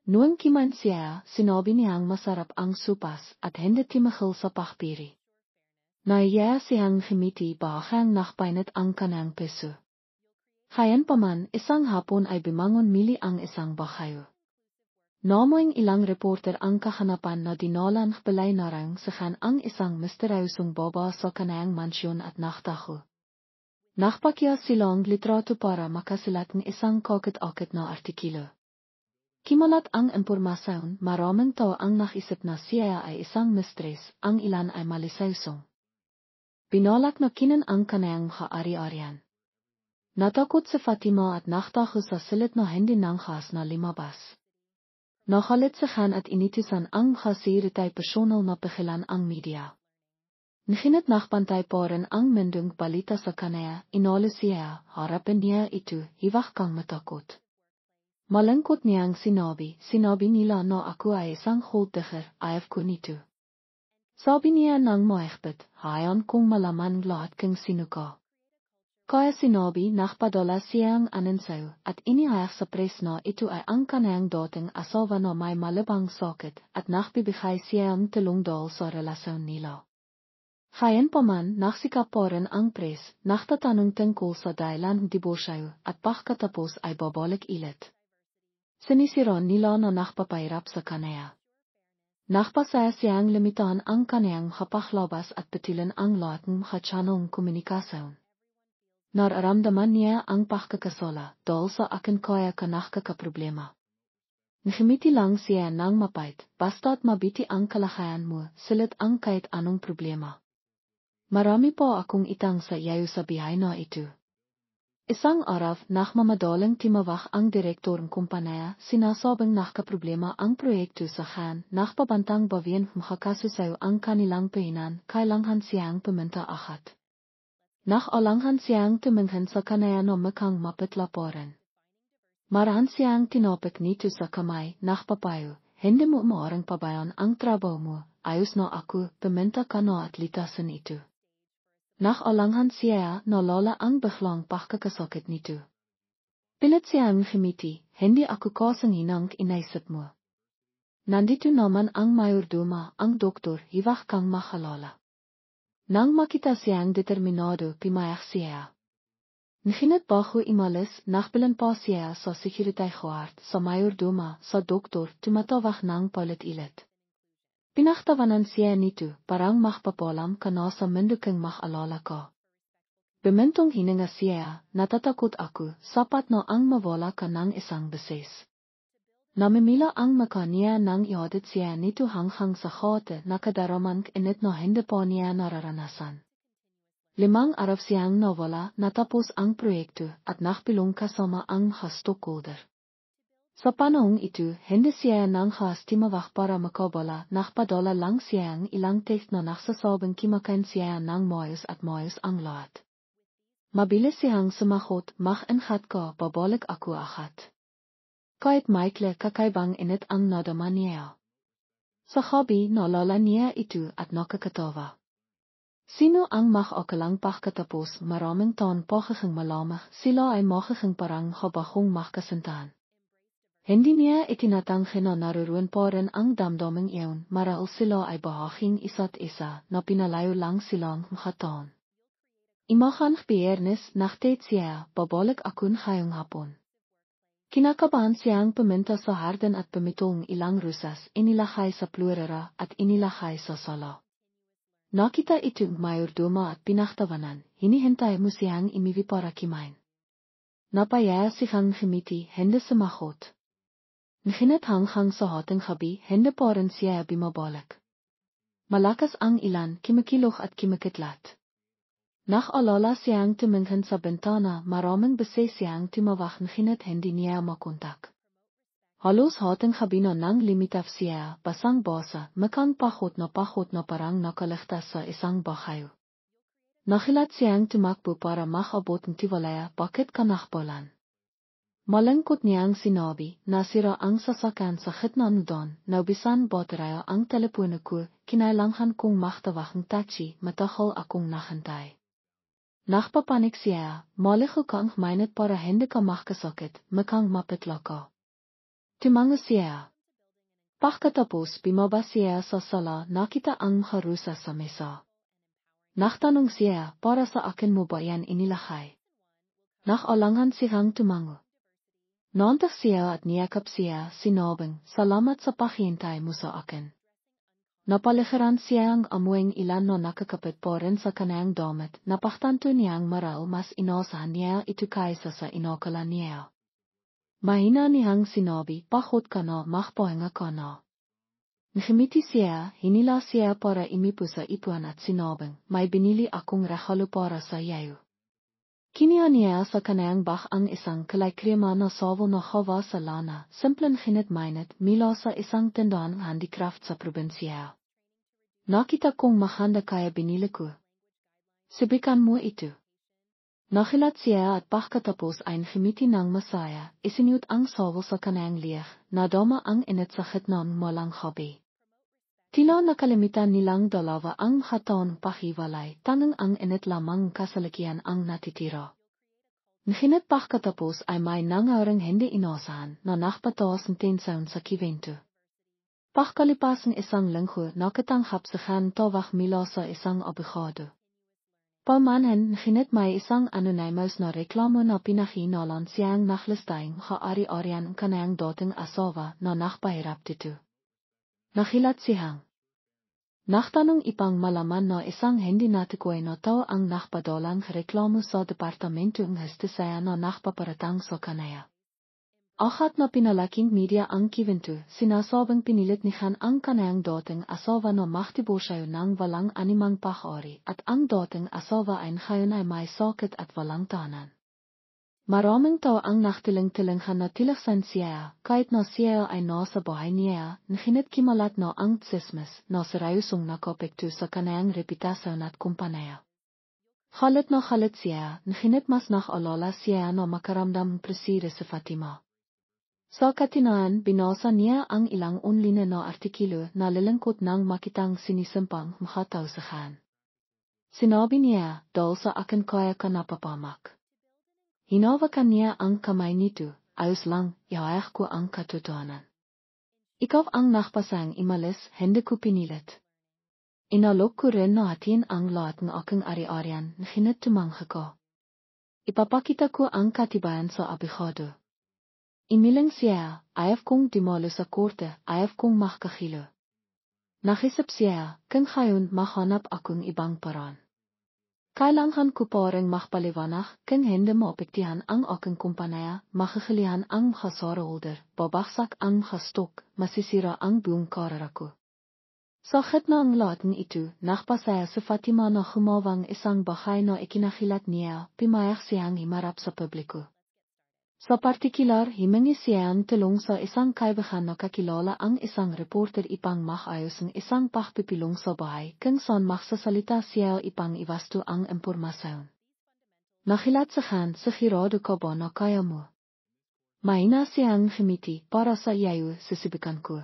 [SPEAKER 1] Noong kiman siya, sinabi niyang masarap ang supas at hindi timahal sa pakpiri. Naiya siyang himiti bahang nakpainit ang kanang peso. Hayan paman, isang hapon ay bimangon mili ang isang bahayo. Namoing ilang reporter ang kahanapan na dinalan balay narang sakan ang isang misteryosong baba sa kanang mansyon at naktaho. Nakpakya silang litrato para makasilat ng isang kakit-akit na artikilo. Kimalat ang impormasyon, maraming tao ang nakisip na siya ay isang mistress, ang ilan ay malisaysong. Binalak na kinan ang kanayang kaari-arian. Natakot si Fatima at naktaho sa silid na hindi nanghas na limabas. Nakalit siya at initisan ang kasiritay personal na pakilan ang media. Nahinat nakpantay pa rin ang mendong balita sa kanaya, inalo siya, harapin niya ito, hiwak kang matakot. Malangkot niyang sinabi nila na ako ay isang huldigger, ayaw ko nito. Sabi niya nang maikbit, hayan kong malaman lahat kang sino ka. Kaya sinabi nakpadala siyang anunsayo at inihayak sa press na ito ay ang kanayang dating asawa na may malabang sakit at nakbibigay siyang tulong dahil sa relasyon nila. Hayan paman naksikap pa rin ang press, naktatanong tungkol sa dahilan ng diborsyo at pagkatapos ay babalik ilit. Sinisiron nila na nakpapahirap sa kanaya. Nakpasaya siyang limitahan ang kanayang kapaklabas at petilan ang lahat ng channel komunikasyon. Nararamdaman niya ang pagkakasola dahil sa akin kaya ka nakakaproblema. Ngimiti lang siya nang mapait, basta't mabiti ang kalagayan mo, silit ang kahit anong problema. Marami po akong itang sa iyo sa bihay na ito. Isang araw, madaling timawak ang direktor ng kumpanya, sinasabing nakaproblema ang proyekto sa kan, nakpabantang bawian makakasusayo ang kanilang painan, kailangan siyang pumunta agad. Nakalangan siyang tumingin sa kanaya no makang mapatlaporan. Marahan siyang tinopik nito sa kamay, nakpapayo, hindi mo maarang pabayan ang trabaho mo, ayos na ako, pumunta ka na at litasan ito. Nakalangan siya na lola ang biglang pagkakasakit nito. Pilit siyang ngimiti, hindi ako kasing inang inaisip mo. Nandito naman ang mayordoma, ang doktor, hiwag kang makalala. Nang makita siyang determinado, pimayak siya. Nginit bago imalis, nakbilan pa siya sa sekuritay guard, sa mayordoma, sa doktor, tumatawag ng paulit-ulit. Pinaktawanan siya nito, parang makpapalam ka na sa mendukang makalala ka. Bemintong hininga siya, natatakot ako, sapat na ang mawala ka ng isang beses. Namimila ang maka niya nang iodit siya nito hanghang sa khote nakadaraman init na hindi pa niya nararanasan. 5 araw siyang nawala, natapos ang proyekto at nakpilong kasama ang stockholder. Sa panahong ito, hindi siya nang timawak para makabala, nakpadala lang siyang ilang text na nagsasabing kimakain siya ng moyos at moyos ang lahat. Mabilis siyang sumagot, mag-ingat ka, babalik ako agad. Kahit maikli kakaibang init ang nadama niya. Sa hobby, naalala niya ito at nakakatawa. Sino ang mag-akalang pagkatapos maraming taon pagiging malamig, sila ay magiging parang habahong magkasintahan. Hindi niya itinatanggi na naroon pa rin ang damdaming iyon, marahil sila ay bahaging isa't isa na pinalayo lang silang makataon. Imagang Biyernes, naktate siya, babalik ako ngayong hapon. Kinakabahan siyang pumunta sa hardin at pumitong ilang rusas, inilakay sa plurera at inilakay sa sala. Nakita itong mayordoma at pinaktawanan, hinihintay mo siyang imiwi para kimain. Napaya siyang ngimiti, hindi sumagot. Nginit hanghang sa hating gabi, hindi pa rin siya bumabalik. Malakas ang ilan, kimikilok at kimikitlat. Nakaalala siyang tumingin sa bintana, maraming beses siyang tumawag nginit hindi niya makontak. Halos hating gabi na nang limitaf siya, basang-basa, makang pahot na parang nakaligtas sa isang bahayo. Nakilat siyang tumakbo para makabot ng tiwalaya, bakit ka nakbalan? Malangkot niyang sinabi, nasira ang sasakyan sa gitna ng daan, naubisan baterya ang telepono ko, kinailangan kong maktawag ng taxi, matagal akong naghintay. Nakpapanik siya, maligo kang mainit para hindi ka makasakit, makang mapitla ka. Tumango siya. Pagkatapos bumaba siya sa sala, nakita ang harusa sa mesa. Nagtanong siya, para sa akin mo ba yan inilakay? Nakalangan siyang tumango. Nantak siya at niyakap siya, sinabing, salamat sa paghihintay mo sa akin. Napaligiran siyang amuing ilan na nakakapit pa rin sa kanyang damit, napaktanto niyang maral mas inasahan niya ito kaysa sa inakala niya. Mahina niyang sinabi, pahot ka na, makpahinga ka na. Ngimiti siya, hinila siya para imipo sa ipuan at sinabing, may binili akong regalo para sa iyo. Kiniya niya sa kanyang bag ang isang kulay krema na sawo na hawa sa lana, simpleng nginit mainit, mula sa isang tindahan handicraft sa probinsya. Nakita kong maganda kaya binili ko. Subukan mo ito. Nakilat siya at pagkatapos ay ngimiti ng masaya, isinuot ang sawo sa kanyang liig, nadama ang init sa gitna ng malang gabi. Tila nakalimitan nilang dalawa ang hataon pahiwalay, tanging ang init lamang kasalakian ang natitira. Nginit pagkatapos ay may nangyaring hindi inasahan na nakpataas ng tensyon sa kiwento. Pagkalipas ng isang linggo, nakatanggap siya tawag mula sa isang abogado. Pamanhin, nginit may isang anonymous na reklamo na pinahinalan siyang naglistay kaari-arian ang kanyang dating asawa na nakpahirap dito. Nakilat siyang. Naktanong ipang malaman na isang hindi natikoy na tao ang nakpadalang reklamo sa departamento ng hustisya na nakpaparatang sa kanaya. Achat na pinalaking media ang kiventu, sinasabang pinilit ni Han ang kanayang dating asawa na mahtibosyayo ng walang animang pag-ari at ang dating asawa ay ngayon ay may sakit at walang tanan. Maraming tao ang naktiling-tilinghan na tilaksan siya, kahit na siya ay nasa bahay niya, nahinit kimalat na ang tsismis na sarayusong nakapektu sa kanayang reputasyon at kumpanaya. Halit siya, nahinit mas nakalala siya na makaramdam presire sa Fatima. Sa katinaan, binasa niya ang ilang unlina na artikilo na lalangkot ng makitang sinisimpang makataw sa Han. Sinabi niya, dahil sa akin kaya ka napapamak. Hinawakan niya ang kamay nito, ayos lang, ihayak ko ang katotohanan. Ikaw ang nakpasang imalis, hindi ko pinilit. Inalok ko rin na hatiin ang lahat ng aking ari-arian na hinatumanghag ko. Ipapakita ko ang katibayan sa abihado. Imiling siya, ayaw kong dimalo sa korte, ayaw kong makakilo. Nakisip siya, kung ngayon mahanap akong ibang paraan. Kailangan ko parang makpaliwanag, kung hindi maapektihan ang aking kumpanaya, makakalihan ang kasaroholder, babaksak ang kastok, masisira ang buong karera ko. Sakit na ang lahat ng ito, nakpasaya sa Fatima na humawang isang bahay na ikinakilat niya, pimayak siyang himarap sa publiko. Sa partikular, himingi siyang tulong sa isang kaibigan na kakilala ang isang reporter ipang makayos ng isang pagpipilong sa bahay kung saan maksasalita siya ipang iwasto ang impormasyon. Nakilat sa Han, sigurado ka ba na kaya mo? Mahina siyang humiti para sa iyo sisibikan ko.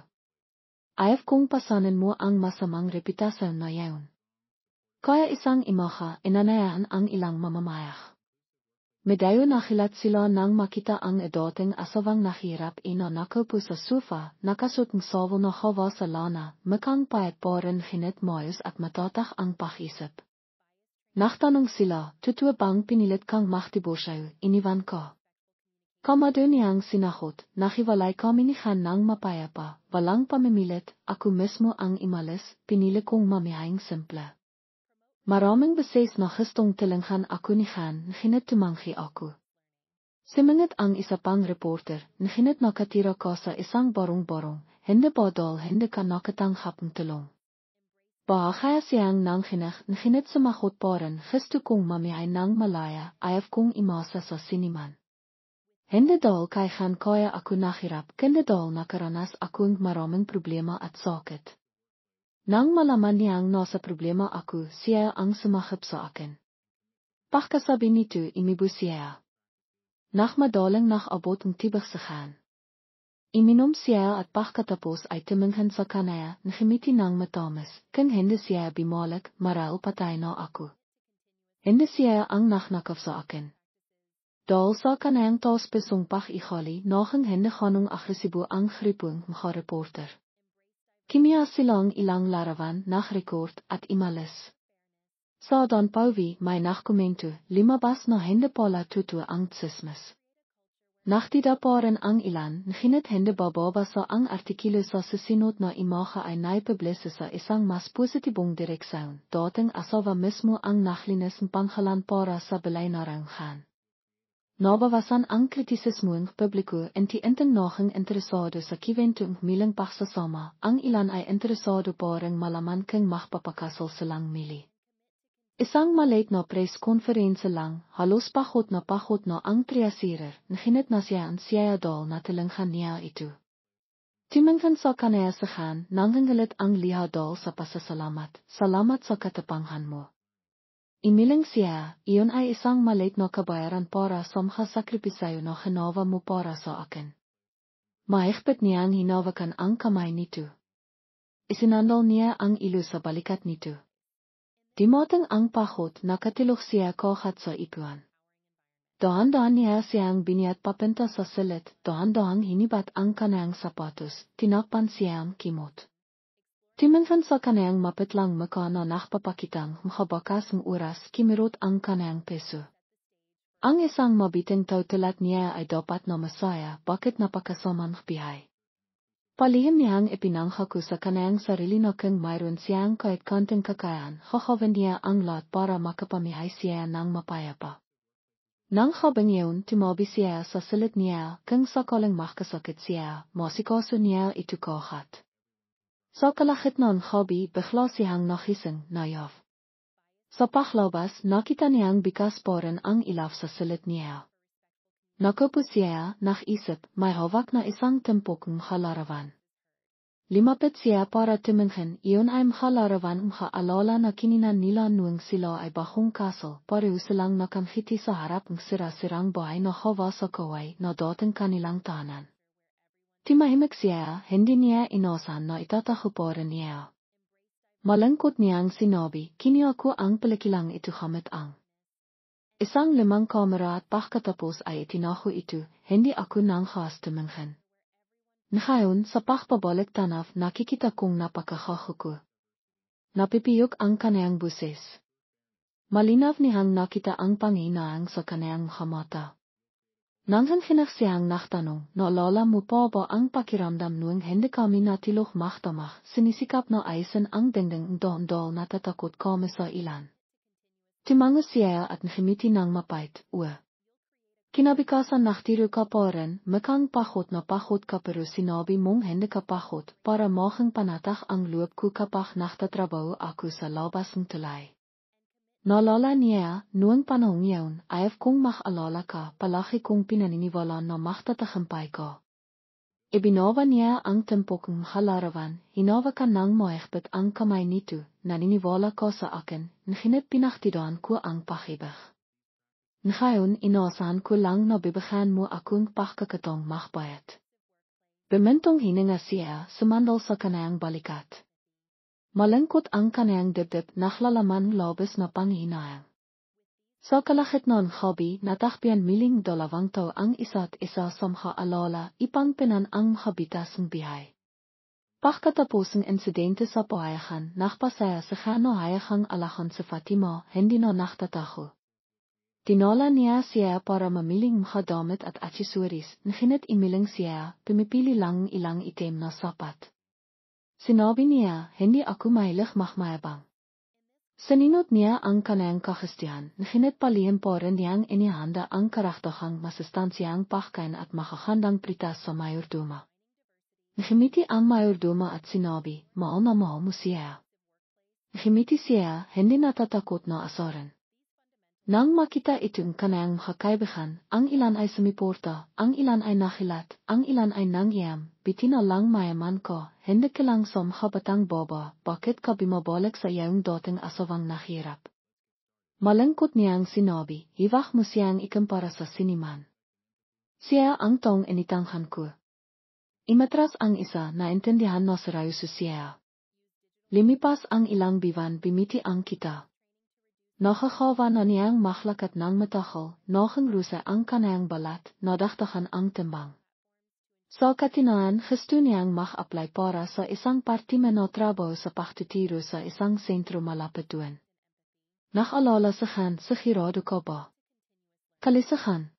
[SPEAKER 1] Ayaw kong pasanin mo ang masamang reputasyon na yaon. Kaya isang imaha, inanayahan ang ilang mamamayak. Medayo nakilat sila nang makita ang dating asawang nahirap ina nakaupo sa sofa, nakasuot ng sawo na hawa sa lana, mukhang payat pa rin hinit moyos at matatak ang pakisip. Naktanong sila, totoo bang pinilit kang mahtibosyayo, iniwan ka? Kamado niyang sinahot, nahiwalay kami ni Han nang mapayapa, walang pamimilit, ako mismo ang imalis, pinili kong mamihayang simple. Maraming beses na gustong tilinghan ako ni Han, nahinit tumanghi ako. Simingit ang isa pang reporter, nahinit nakatira ka sa isang barong-barong, hindi ba dahil hindi ka nakatanghap ng tulong. Bahaya siyang nang nahinit sumakot pa rin, gusto kong mamihay ng malaya, ayaw kong imasa sa siniman. Hindi dahil kay Han kaya ako nahirap, kundi dahil nakaranas akong maraming problema at sakit. Nang malaman niyang nasa problema ako, siya ang sumakip sa akin. Pagkasabi nito, imibus siya. Madaling nakabot ang tibak sa Han. Iminom siya at pagkatapos ay tumingin sa kanaya, nakimiti ng matamis, kung hindi siya bimalik, maral patay na ako. Hindi siya ang naknakaw sa akin. Dahil sa kanayang taos pesong pakihali, nakang hindi kanong agresibo ang gripong mga reporter. Kimia silang ilang larawan, nakrecord at imalis. Sa Don Pauwi may nakomento, limabas na hindi pala totoo ang tsismis. Naktida pa rin ang ilan, nahinit hindi bababa sa ang artikilo sa susunod na imaha ay naipublisa sa isang mas positibong direksyon, dating asawa mismo ang naklinis ng panghalan para sa balay na ranghan. Nabawasan ang kritisismo ng publiko inti inteng nahing interesado sa kiwentong milang pagsasama, ang ilan ay interesado pa ring malaman kung makpapakasal silang mili. Isang maliit na press conference lang, halos pahot na ang triasirer, nahinit na siya ang siyadol na tilanghan niya ito. Timanghan sa kanaya sa Han, nanghangalit ang lihadol sa pasasalamat, salamat sa katapanghan mo. Imiling siya, iyon ay isang maliit na kabayaran para sa mga sakripisyo na hinawa mo para sa akin. Mahigpit niyang hinawakan ang kamay nito. Isinandal niya ang ilo sa balikat nito. Dimatang ang pahot, nakatilok siya kohat sa ipuan. Dahan-dahan niya siyang biniyat papunta sa silit, dahan-dahang hinibat ang kanayang sapatos, tinakpan siyang kimot. Timinghan sa kanayang mapitlang mukha na nakpapakitang mahabakas ng oras kimirot ang kanayang peso. Ang isang mabiting tautulat niya ay dapat na masaya, bakit napakasamang bihay. Palihim niyang ipinangha ko sa kanayang sarili na kung mayroon siyang kahit konting kakayan, hahawin niya ang lahat para makapamihay siya ng mapayapa. Nang gabing yun tumabi siya sa silid niya kung sakaling makasakit siya, masikaso niya itu kahat. Sa kalakit nun gabi bigla siyang nagising na yaf. Sa paglabas nakita niyang bikas poren ang ilaw sa silid niya. Nakupo siya, naisip, may hawak na isang tempokong halarawan. Limapit siya para tumingin, iyon ay halarawan alala na kininan nila nuang sila ay bahong castle, pareho silang nakangiti sa harap ng sira-sirang bahay na hawa sa kaway na dating kanilang tanan. Timahimik siya, hindi niya inasahan na itatahuporan niya. Malangkot niyang sinabi, kini ako ang palikilang ito hamit ang. Isang limang kamera at pagkatapos ay itinaho ito, hindi ako nang khas tumingin. Ngayon sa pagpabalik tanaf nakikita kong napakahaho ko. Napipiyok ang kanayang buses. Malinaw niyang nakita ang panginaang sa kanayang mata. Nanghan siyang nagtanong, naalala mo pa ba ang pakiramdam noong hindi kami natilok magdamag, sinisikap na ayusin ang dingding doon natatakot kami sa ilan. Timango siya at ngimiti ng mapait, Kinabikasan nachtiro ka pa rin, makang pahot na pahot ka pero sinabi mong hindi ka pahot para mahang panatag ang loob ko kapag nagtatrabaho ako sa labas ng tulay. Naalala niya, noong panahong yun, ayaw kong maalala ka, palagi kong pinaniniwalaan na magtatagumpay ka. Ibinawa niya ang tempokong halarawan, hinawakan ng mahigbit ang kamay nito, naniniwala ka sa akin, ngunit pinagtidaan ko ang pag-ibig. Ngayon inasahan ko lang na bibigyan mo akong pagkakataong magbayad. Bemintong hininga siya, sumandal sa kanayang balikat. Malangkot ang kanayang dibdib naglalaman labis na panghinayang. Sa kalakit ng gabi natakbian miling dalawang tao ang isa't isa sa alala ipangpinan ang habitas ng bihay. Pagkatapos ng insidente sa pahayahan, nakpasaya sa hayahang alahan si Fatima, hindi na nagtatago. Tinala niya siya para mamiling mga damit at aksesoris, ngunit imiling siya, pumipili lang ilang item na sapat. Sinabi niya, hindi ako mahilig magmayabang. Sininot niya ang kanayang kahistihan, ngunit palihim pa rin niyang inihanda ang karaktahang masustansyang pagkain at makakandang pritas sa mayordoma. Ngimiti ang mayordoma at sinabi, mahal na mahal mo siya. Ngimiti siya, hindi natatakot na asaran. Nang makita itong kanayang makakaibigan, ang ilan ay sumiporta, ang ilan ay nakilat, ang ilan ay nangyam, bitina lang mayaman ko, hindi ka lang sa batang baba, bakit ka bumabalik sa iyong dating asawang nahirap? Malangkot niyang sinabi, hiwak mo siyang ikumpara sa siniman. Siya ang tong initanghan ko. Imatras ang isa na intindihan na seryoso siya. Limipas ang ilang biwan bimiti ang kita. Nakakawa na niyang mahlakat ng matahol, nakang rusa ang kanayang balat, nadagdagan ang timbang. Sa katinaan, gusto niyang mag-apply para sa isang partimen na trabaho sa pagtitiro sa isang sentro malapit doon. Nakalala siya, sigurado ka ba? Kalisahan.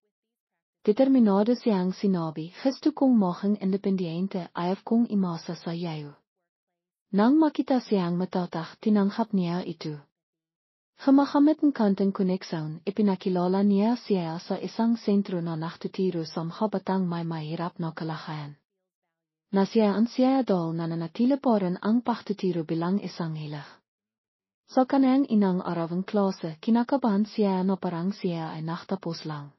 [SPEAKER 1] Determinado siyang sinabi, gusto kong maging independiente, ayaw kong imasa sa iyo. Nang makita siyang matatag, tinanghap niya ito. Gemagamit ng kanting koneksyon, ipinakilala niya siya sa isang sentro na naktutiro sa mga batang may mahirap na kalagayan. Nasiyaan siya dahil na nanatili pa rin ang pagtutiro bilang isang hilig. Sa kanayang inang arawang klase, kinakabahan siya na parang siya ay naktapos lang.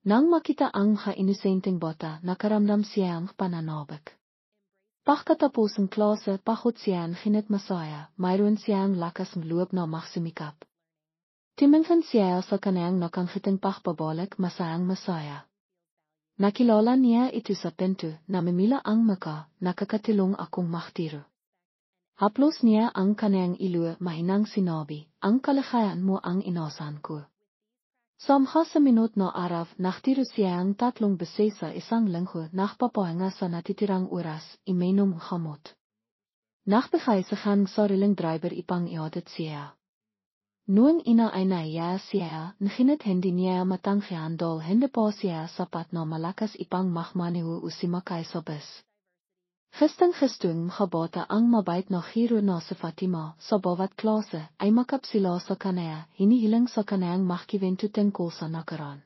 [SPEAKER 1] Nang makita ang mga inosenteng bata, nakaramdam siyang pananabik. Pagkatapos ng klase, pahot siyang hinit masaya, mayroon siyang lakas ng loob na magsimikap. Timinghan siya sa kanayang nakanghiting pagpabalik masayang masaya. Nakilala niya ito sa pinto, namimila ang maka, nakakatilong akong magtiro. Haplos niya ang kanayang ilo, mahinang sinabi, ang kalagayan mo ang inasahan ko. Sa mga minut na araw, naktiro siyang 3 beses sa isang linggo, nagpapahinga sa natitirang oras, iminom gamot. Nagbigay sa kanyang sariling driver ipang ihatid siya. Noong ina ay naiya siya, ngunit hindi niya matanggihan dahil hindi pa siya sapat na malakas ipang magmaneho o sumakay sa bus. Gestung gabata ang mabait na giro na sa Fatima, sa bawat klase, ay makapsila sa kanaya, hinihilang sa kanayang makikwento tungkol sa nakaraan.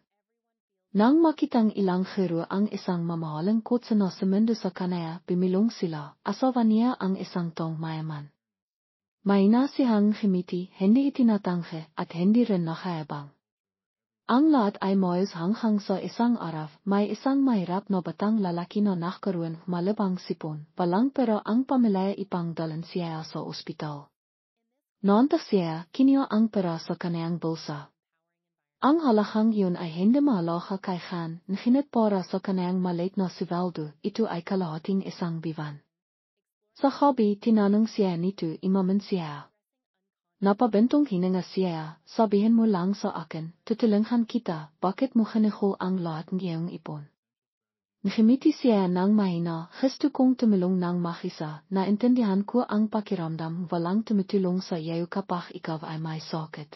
[SPEAKER 1] Nang makitang ilang giro ang isang mamahaling kotse na sa mundo sa kanaya, bimilong sila, asawa niya ang isang tong mayaman. May nasihang ngumiti, hindi itinatangke, at hindi rin nakayabang. Ang lahat ay moyos hanggang sa isang araw, may isang mahirap na batang lalaki na nagkaroon malabang sipon, palang pero ang pamilya ipang dalan siya sa ospital. Nonta siya, kinyo ang pera sa kanayang bulsa. Ang halahang yun ay hindi maalaha kay Khan, nginit para sa kanayang maliit na sivaldo, ito ay kalahating isang biwan. Sa hobby, tinanong siya nito imaman siya. Napabentong hininga siya, sabihin mo lang sa akin, tutulungan kita, bakit mo kinihol ang lahat ng iyong ipon? Ngumiti siya ng mahina, gusto kong tumulong ng makisa, naintindihan ko ang pakiramdam walang tumutulong sa iyo kapag ikaw ay may sakit.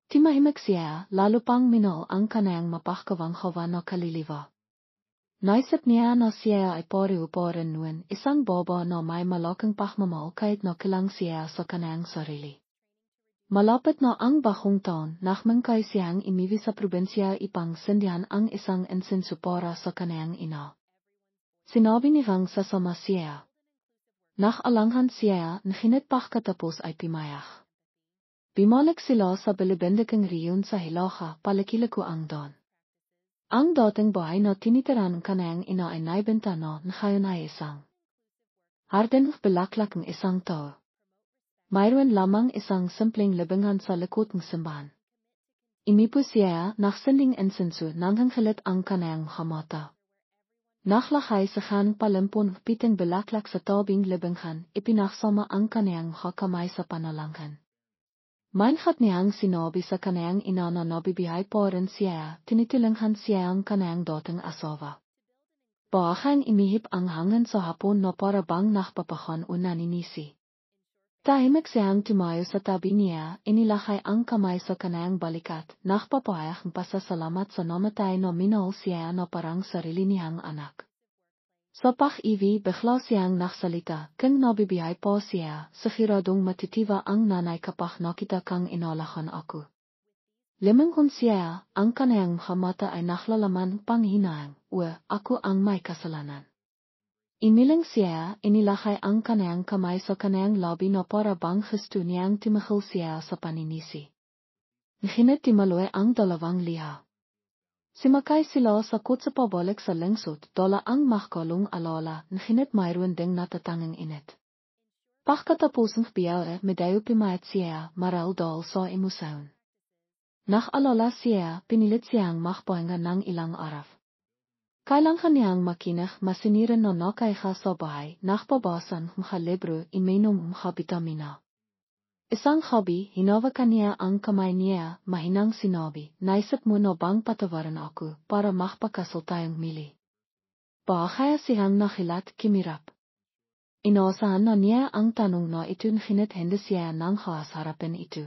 [SPEAKER 1] Timahimik siya, lalo pang minal ang kanayang mapakawang hawa na kaliliwa. Naisip niya na siya ay pari-uparin nun, isang boba na may malaking pagmamahal kahit na kilang siya sa kanayang sarili. Malapit na ang bagong taon, nagmangkay siyang imiwi sa probinsya ipang sindihan ang isang insenso para sa kanayang ina. Sinabi ni Rang sasama siya. Nag-alanghan siya, nginit pagkatapos ay pimayak. Bumalik sila sa balibendigang riyon sa Hilaga, palakiliko ang don. Ang dating bahay na tinitiran ng kanayang ina ay naibenta na ngayon ay isang harden belaklak ng isang tao. Mayroon lamang isang simpleng libingan sa likod ng simbahan. Imipo siya, nagsinding insenso nang hilit ang kanayang mata. Naglakay sa kanang palimpon pitang belaklak sa tabing libingan, ipinagsama ang kanayang kamay sa panalangin. Maingat niyang sinabi sa kanayang ina na nabibihay pa rin siya, tinitulungan siya ang kanayang dating asawa. Baakang imihip ang hangin sa hapon na para bang nakpapakan o naninisi. Tahimik siyang tumayo sa tabi niya, inilakay ang kamay sa kanayang balikat, nakpapahayag ng pasasalamat sa namatay na minahal siya na parang sarili niyang anak. Sa pag-ibig bigla siyang nagsalita, kung nabibihay pa siya, siguradong matitiwa ang nanay kapag nakita kang inalakan ako. Limanghon siya, ang kanayang mata ay naglalaman panghinayang, ako ang may kasalanan. Imiling siya, inilakay ang kanayang kamay sa kanayang labi na para bang gusto niyang timahal siya sa paninisi. Nginit timaloy ang dalawang liha. Simakay sila sa kotse pabalik sa lungsod, dala ang mahkalong alala, nginit mayroon ding natatangang init. Pagkatapos ng biyahe, medayo pimayat siya, maral dal sa emosaon. Nag-alala siya, pinilit siyang makpahinga ng ilang araw. Kailangan niyang makinig, masiniran na nakaiha sa bahay, nakpabasan mga libro, iminom mga bitamina. Isang hobby, hinawakan niya ang kamay niya, mahinang sinabi, naisip mo na bang patawaran ako, para makpakasal tayong mili. Bakaya siyang nakilat, kimirap. Inaasahan na niya ang tanong na ito nginit hindi siya nang harapin ito.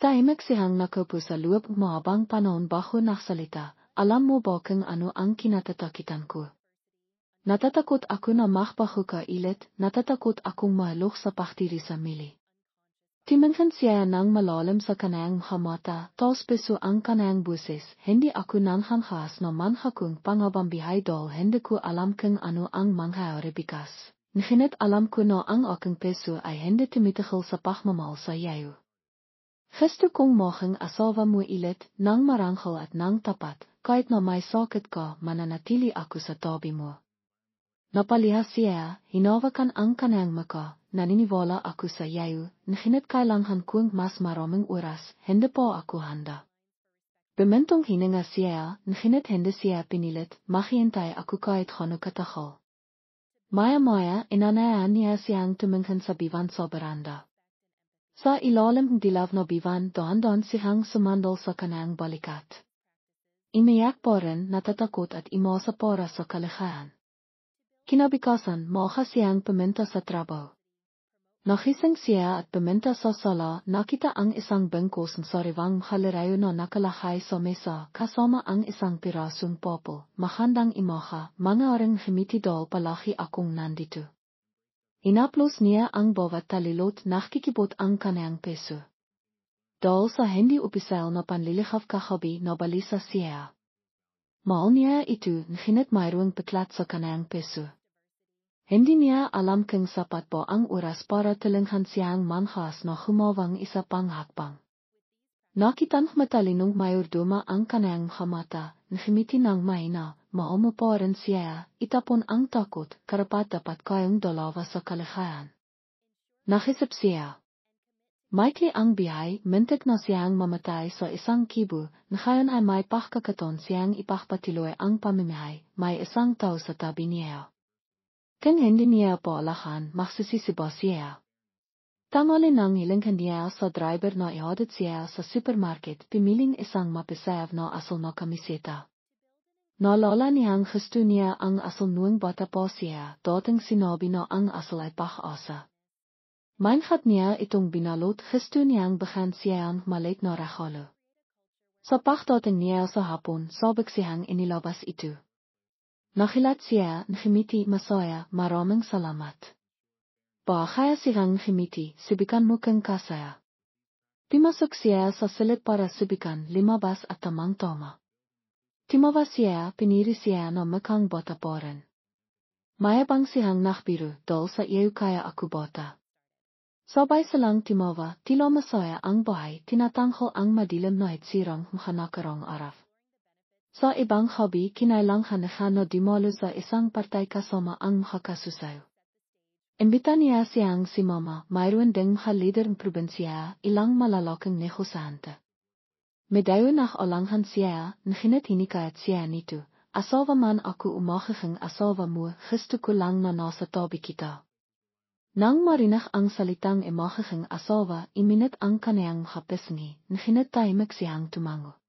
[SPEAKER 1] Tahimik siyang nakaupo sa loob mahabang panahon bago nagsalita. Alam mo ba kung ano ang kinatatakitan ko? Natatakot ako na makpahuka ilit, natatakot akong mahalok sa paktiri sa mili. Timankan siya ng malalim sa kanayang mata, taos peso ang kanayang buses, hindi ako nanghangkas na manhakong pangabambihay dahil hindi ko alam kung ano ang mangyayari bigas. Ngunit alam ko na ang aking peso ay hindi tumitigil sa pagmamahal sa iyo. Gusto kong maging asawa mo ilit, nang marangal at nang tapat. Kahit na may sakit ka, mananatili ako sa tabi mo. Napaliha siya, hinawakan ang kanayang maka, naniniwala ako sa iyo, ngunit kailangan kong mas maraming oras, hindi pa ako handa. Bimintong hininga siya, ngunit hindi siya pinilit, maghihintay ako kahit gaano katagal. Maya-maya, inanayaan niya siyang tumingin sa biwan sa beranda. Sa ilalim ng dilaw na biwan, dahan-dahan siyang sumandal sa kanayang balikat. Imiyak pa rin, natatakot at imasa para sa kalikhayan. Kinabukasan, maaga siyang pumunta sa trabaho. Nagising siya at peminta sa sala, nakita ang isang bangkos ng sariwang galerayo na nakalagay sa mesa, kasama ang isang pirasong popol. Magandang umaga, mga orang humitidol palagi akong nandito. Inaplos niya ang bawat talilot, nakikibot ang kanyang peso. Dahil sa hindi opisyal na panliligaw kagabi na balisa siya. Mahal niya ito, ngunit mayroong peklat sa kanyang peso. Hindi niya alam kung sapat po ang oras para tulungan siyang manghas na humawang isa pang hakbang. Nakitang matalinong mayordoma ang kanyang mata, ngumiti ng mahina, maumo pa rin siya, itapon ang takot, karapat dapat kayong dalawa sa kalagayan. Naisip siya. Maikli ang bihay, mintik na siyang mamatay sa isang kibo, ngayon ay may pagkakataon siyang ipagpatuloy ang pamimihay, may isang tao sa tabi niya. Kung hindi niya po alahan, magsisisiba siya. Tanghali nang hilingkan niya sa driver na ihatid siya sa supermarket, pimiling isang mapisayaw na asal na kamiseta. Naalala niyang gusto niya ang asal noong bata pa siya, dating sinabi na ang asal ay pag-asa. Maingat niya itong binalot, gusto niyang bagan siyang malit na regalo. Sa pagdating niya sa hapon, sabik siyang inilabas ito. Nakilat siya, ngumiti, masaya, maraming salamat. Kaya siyang ngumiti, subukan mo kang kasaya. Timasok siya sa silid para subukan, lumabas at tamang-tama. Timawa siya, piniri siya na mukhang bata pa rin. Mayabang siyang nakbiro, dahil sa iyo kaya ako bata. Sabay silang timawa, tila masaya ang buhay, tinatanghal ang madilim na itsirang nakarang araw. Sa ibang hobby, kinailangan na dumalo sa isang partay kasama ang makakasusayo. Imbita niya siyang si Mama, mayroon ding lider ng probinsya, ilang malalaking negosante. Medayo alangan siya, ngunit hinikayat siya nito, asawa man ako umahihing asawa mo, gusto ko lang na nasa tabi kita. Nang marinig ang salitang imahihing asawa, iminit ang kaniyang kapisngi, ngunit tahimik siyang tumango.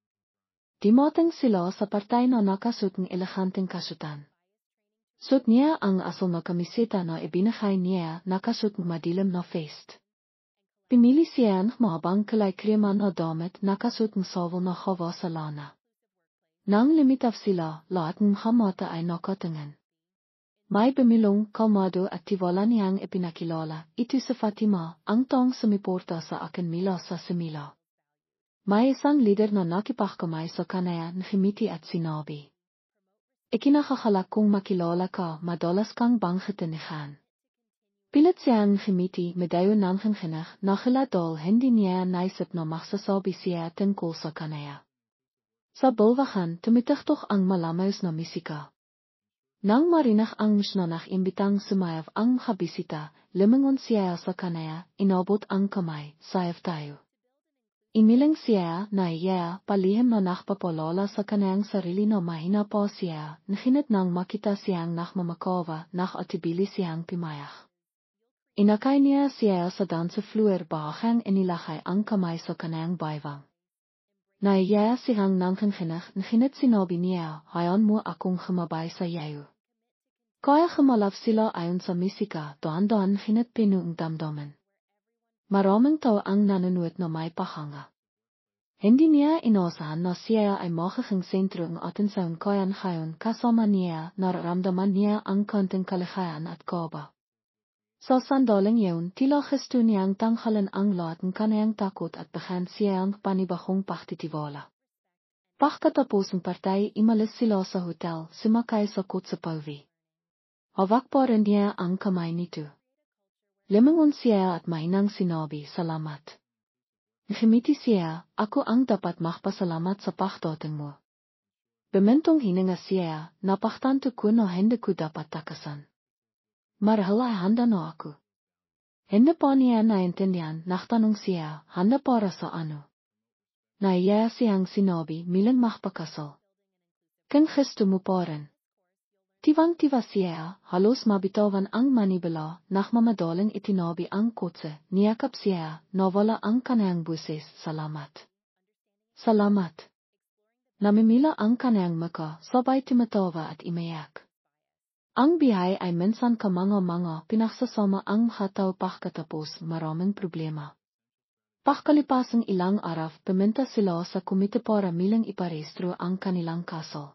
[SPEAKER 1] Dumating sila sa partay na nakasuot ng eleganteng kasutan. Suot niya ang asal na kamiseta na ibinigay niya, nakasuot ng madilim na vest. Pinili siya ng mahabang kulay krema na damit, nakasuot ng sawal na haba sa lana. Nang lumitaw sila, lahat ng mata ay nakatingin. May bumilong, kalmado at tiwala niyang ipinakilala, ito si Fatima, ang taong sumiporta sa akin mula sa simila. May isang lider na nakipagkamay sa kanaya, ngumiti at sinabi. Ikinakakalak kong makilala ka, madalas kang bangkitinihan. Pilit siyang ngumiti, medayo ng hinginag, nakiladol hindi niya naisip na magsasabi siya tungkol sa kanaya. Sa bulwahan, tumitiktok ang malamays na misika. Nang marinig ang misnanak imbitang sumayaw ang habisita, lumingon siya sa kanaya, inabot ang kamay, sayaw tayo. Imiling siya na iya, palihim na nakpapalala sa kanyang sarili na mahina pa siya, ngunit nang makita siyang nakmamakawa, nakatibili siyang pimayak. Inakay niya siya sa dansefloer bahang inilakay ang kamay sa kanyang baywang. Naiya siyang nanghinginag, ngunit sinabi niya, hayan mo akong humabay sa iyo. Kaya humalap sila ayon sa misika, daan-daan ngunit pinuong damdamin. Maraming tao ang nanonood na may pahanga. Hindi niya inasahan na siya ay magiging sentro ng atensyon kaya ngayon kasama niya, nararamdaman niya ang konting kaligayahan at kaba. Sa sandaling yun, tila gusto niyang tanghalan ang lahat ng kaniyang takot at bahan siyang panibagong pagtitiwala. Pagkatapos ng partay, imalis sila sa hotel, sumakay sa kotse pauwi. Hawak pa rin niya ang kamay nito. Lumingon siya at mahinang sinabi, salamat. Ngumiti siya, ako ang dapat magpasalamat sa pagdating mo. Bemintong hininga siya, napaktanto ko na hindi ko dapat takasan. Marahil ay handa na ako. Hindi pa niya naintindihan, nagtanong siya, handa para sa ano? Naiya siyang sinabi, milang magpakasal. Kung gusto mo pa rin. Tiwang-tiwa siya, halos mabitawan ang manibela, nakmamadaling itinabi ang kotse, niyakap siya, nawala ang kanayang buses, salamat. Salamat. Namimila ang kanayang maka, sabay tumatawa at imayak. Ang bihay ay minsan ka mga pinagsasama ang hataw pakatapos maraming problema. Pagkalipasang ilang araw, pumunta sila sa komite para milang iparehistro ang kanilang kaso.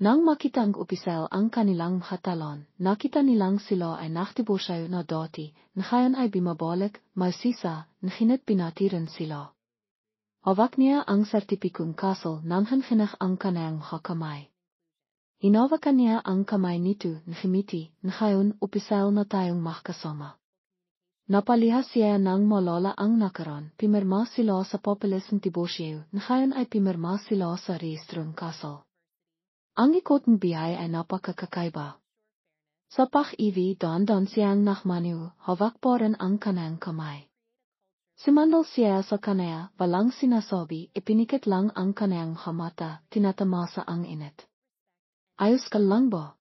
[SPEAKER 1] Nang makita ang opisyal ang kanilang hatalon, nakita nilang sila ay naktibosyayo na dati, ngayon ay bumabalik, masisa, nahinat pinatiran sila. Hawak niya ang sertipikong kaso nang hanhinach ang kanayang kamay. Hinawakan niya ang kamay nito, nahimiti, ngayon opisyal na tayong makasama. Napalihas siya nang malala ang nakaran, pimirma sila sa populasong tibosyayo, ngayon ay pimirma sila sa rehistrong kaso. Ang ikot ng bihay ay napakakakaiba. Sa pag-ibig dahan-dahan siyang nakmaniw, hawak pa rin ang kanayang kamay. Simandal siya sa kanaya, walang sinasabi, ipinikit lang ang kanayang mata, tinatamasa ang init. Ayos ka lang ba?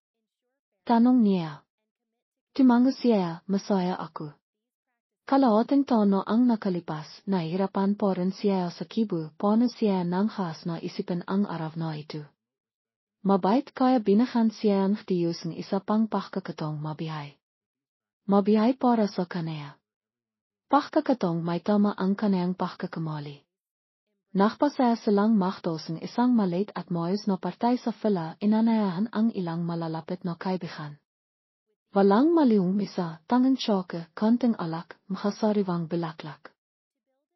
[SPEAKER 1] Tanong niya. Tumango siya, masaya ako. Kalahating taon na ang nakalipas, nahihirapan pa rin siya sa kibo, paano siya nang has na isipin ang araw na ito. Mabait kaya binahan siya ng Diyos ng isa pang pagkakataong mabihay. Mabihay para sa kanaya. Pagkakataong may tama ang kanayang pagkakamali. Nakpasaya silang maktos ng isang maliit at maayos na partay sa fila, inanayahan ang ilang malalapit na kaibigan. Walang maliung misa, tangang tsoke, konting alak, makasariwang bulaklak.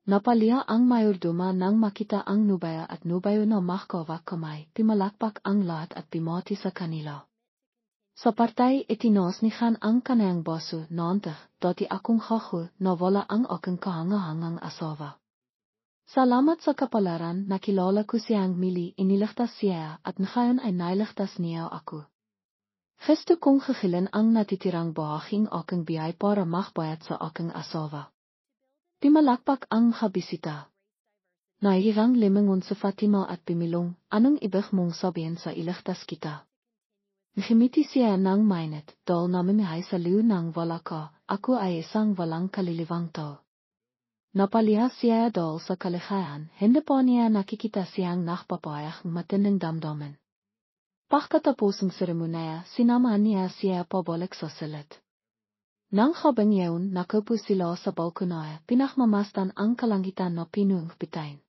[SPEAKER 1] Napaliya ang mayordoma nang makita ang nubaya at nubayo na mahkawak kamay, pimalakpak ang lahat at pimati sa kanila. Sa partay itinosnihan ang kanayang boso, nantah, dati akong hahu, na wala ang aking kahangahangang asawa. Salamat sa kapalaran, nakilala ko siyang mili, iniligtas siya, at ngayon ay nailigtas niya ako. Gusto kong gagilin ang natitirang bahaging aking biyay para makbayad sa aking asawa. Pimalakpak ang habisita. Naihirang limangon sa Fatima at pimilong, anong ibig mong sabihin sa iligtas kita? Ngimiti siya ng mainit, dahil namimihay sa liw ng wala ka, ako ay isang walang kalilibang tao. Napalihas siya dahil sa kalihayan, hindi pa niya nakikita siyang nakpapayag matinding damdamin. Pagkatapos ng seremonya, sinamahan niya siya pabalik sa silid. Nang habang yaon, nakupo sila sa balkonaya, pinakmamastan ang kalangitan na pinuang bitain.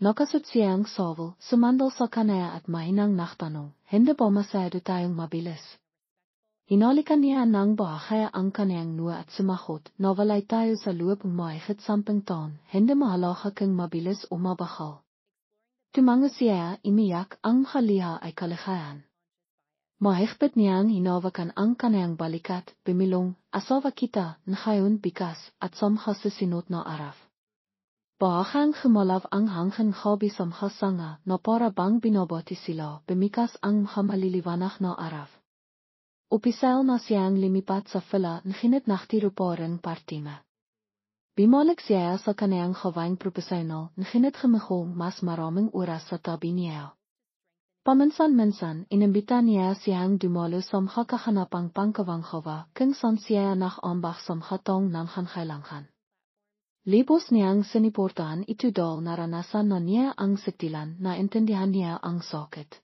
[SPEAKER 1] Nakasot siyang sovel, sumandal sa kanaya at mahinang naktanong, hindi ba masyado tayong mabilis? Hinalikan niya ng bahaya ang kanayang nua at sumakot, nawalay tayo sa loob ng mahigit 10 taon, hindi mahalaga kung mabilis o mabahal. Tumango siya, imiyak, ang haliha ay kalihayan. Mahigpit niyang hinawakan ang kanayang balikat, bimilong, asawa kita, ngayon bikas, at samha sa sinot na araf. Bahang humalaw ang hanggang hobby samha sanga, na para bang binabati sila, bimikas ang mahamaliliwanag na araf. Opisyal na siyang limipat sa fila, nginit naktiro pa rin partima. Bimalik siya sa kanayang gawaing profesional, nginit gumagong mas maraming oras sa tabi niya. Paminsan-minsan, inimbita niya siyang dumalo sa makahanapang pangkawanghawa kung saan siya nakambak sa mkatong nanghankailangan. Libos niyang siniportahan ito dahil naranasan na niya ang siktilan na intindihan niya ang sakit.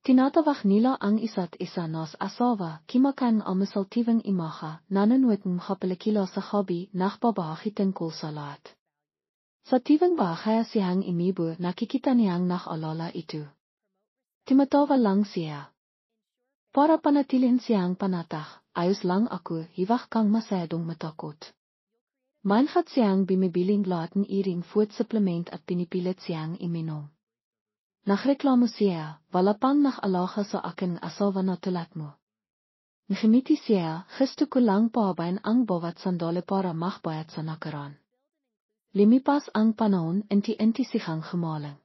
[SPEAKER 1] Tinatawag nila ang isa't isa nas asawa, kimakang amasaltivang imaha, nananwit ng kapalikila sa hobby, nakbabahi tungkol sa lahat. Sa tivang bahaya siyang imibo, nakikita niyang nakalala ito. Timatawa lang siya. Para panatilin siyang panatag, ayos lang ako, hiwag kang masyadong matakot. Manhat siyang bimibiling lahat ng iring food supplement at pinipilit siyang iminom. Nakreklamo siya, wala pang nakalaga sa aking asawa na tulad mo. Ngimiti siya, gusto ko lang pahabain ang bawat sandali para makbayad sa nakaran. Limipas ang panahon, inti-inti siyang humalang.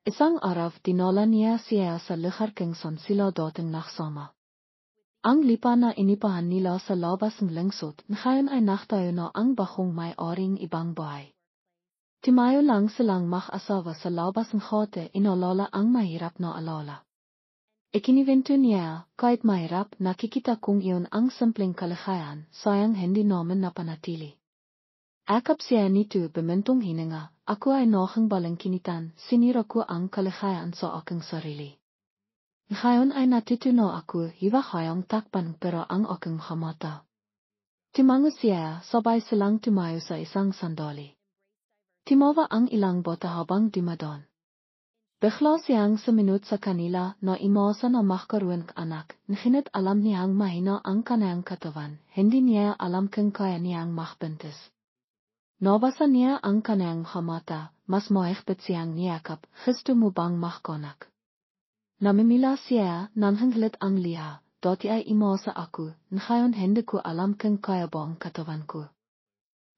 [SPEAKER 1] Isang araw dinala niya siya sa lugar kung saan sila dating nagsama. Ang lipa na inipahan nila sa labas ng lungsod, ngayon ay naktayo na ang bahong may-aring ibang bahay. Timayo lang silang mag-asawa sa labas ng hote, inalala ang mahirap na alala. Ikiniwento niya, kahit mahirap, nakikita kong iyon ang simpleng kaligayahan, sayang hindi naman napanatili. Akap siya nito bemintong hininga, ako ay nohang balangkinitan, sinira ko ang kaligayahan sa aking sarili. Ngayon ay natutuno ako hiwa hayang takpan pero ang aking mga mata. Timango siya sabay silang tumayo sa isang sandali. Timawa ang ilang bota habang dumadaan. Bigla siyang sumunod sa kanila na imasan ang makaroon anak, ngunit alam niyang mahina ang kanyang katawan, hindi niya alam kung kaya niyang makbuntis. Nabasa niya ang kanyang mata, mas mahigpit siyang niyakap, gusto mo bang makanak? Namimila siya, nanghanglit ang liha, dati ay imasa ako, ngayon hindi ko alam kung kaya ba ang katawan ko.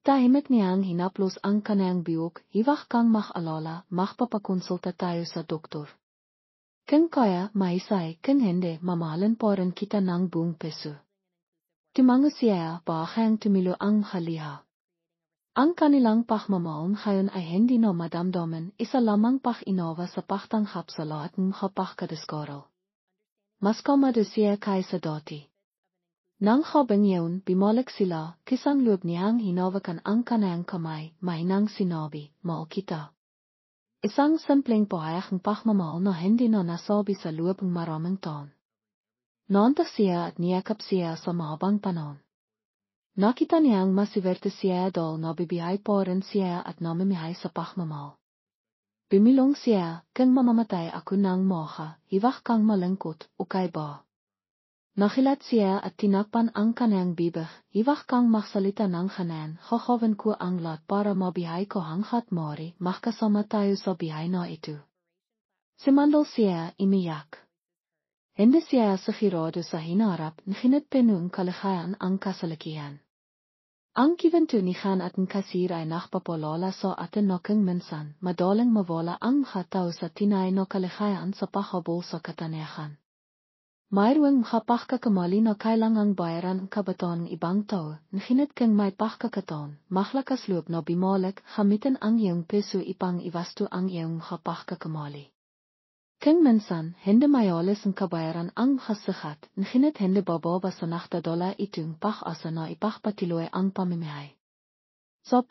[SPEAKER 1] Tahimik niyang hinaplos ang kanyang biyok, hiwag kang makalala, magpapakonsulta tayo sa doktor. Kung kaya, maisay, kung hindi, mamahalin pa rin kita ng buong peso. Timango siya, bakang tumilo ang haliha. Ang kanilang pagmamahal ngayon ay hindi na madamdaman, isa lamang pag-inawa sa pagtanghap sa lahat ng kapagkadiskarol. Mas komado siya kaysa dati. Nang habang yun, bumalik sila, kisang loob niyang hinawakan ang kanyang kamay, mahinang sinabi, mao kita. Isang simpleng pahayag ng pagmamahal na hindi na nasabi sa loob ng maraming taon. Naantak siya at niyakap siya sa mahabang panahon. Nakita niyang masiverte siya dahil nabibihay pa rin siya at namimihay sa pagmamahal. Bumilong siya, kung mamamatay ako ng moha, hiwag kang malungkot, okay ba? Nakilat siya at tinakpan ang kanyang bibig, hiwag kang magsalita ng kanan, hahawan ko ang lahat para mabihay ko hanggat maaari, makasama tayo sa bihay na ito. Simandal siya, imiyak. Hindi siya sigurado sa hinarap, ngunit pinong kaligayahan ang kasalakihan. Ang kiwentunihan at ang kasir ay nakpapalala sa atin na kung minsan, madaling mawala ang hataw sa tinay na kaligayahan sa pahabol sa katanihan. Mayroong kapagkakamali na kailangang bayaran ang kabataan ng ibang tao, ngunit kung may pagkakataon, maklakas loob na bumalik, gamitin ang iyong peso ipang iwasto ang iyong kapagkakamali. Kung minsan, hindi mayalis ang kabayaran ang hasikat, ngunit hindi bababa sa nakdadala itong pag-asa na ipagpatuloy ang pamimihay. Sa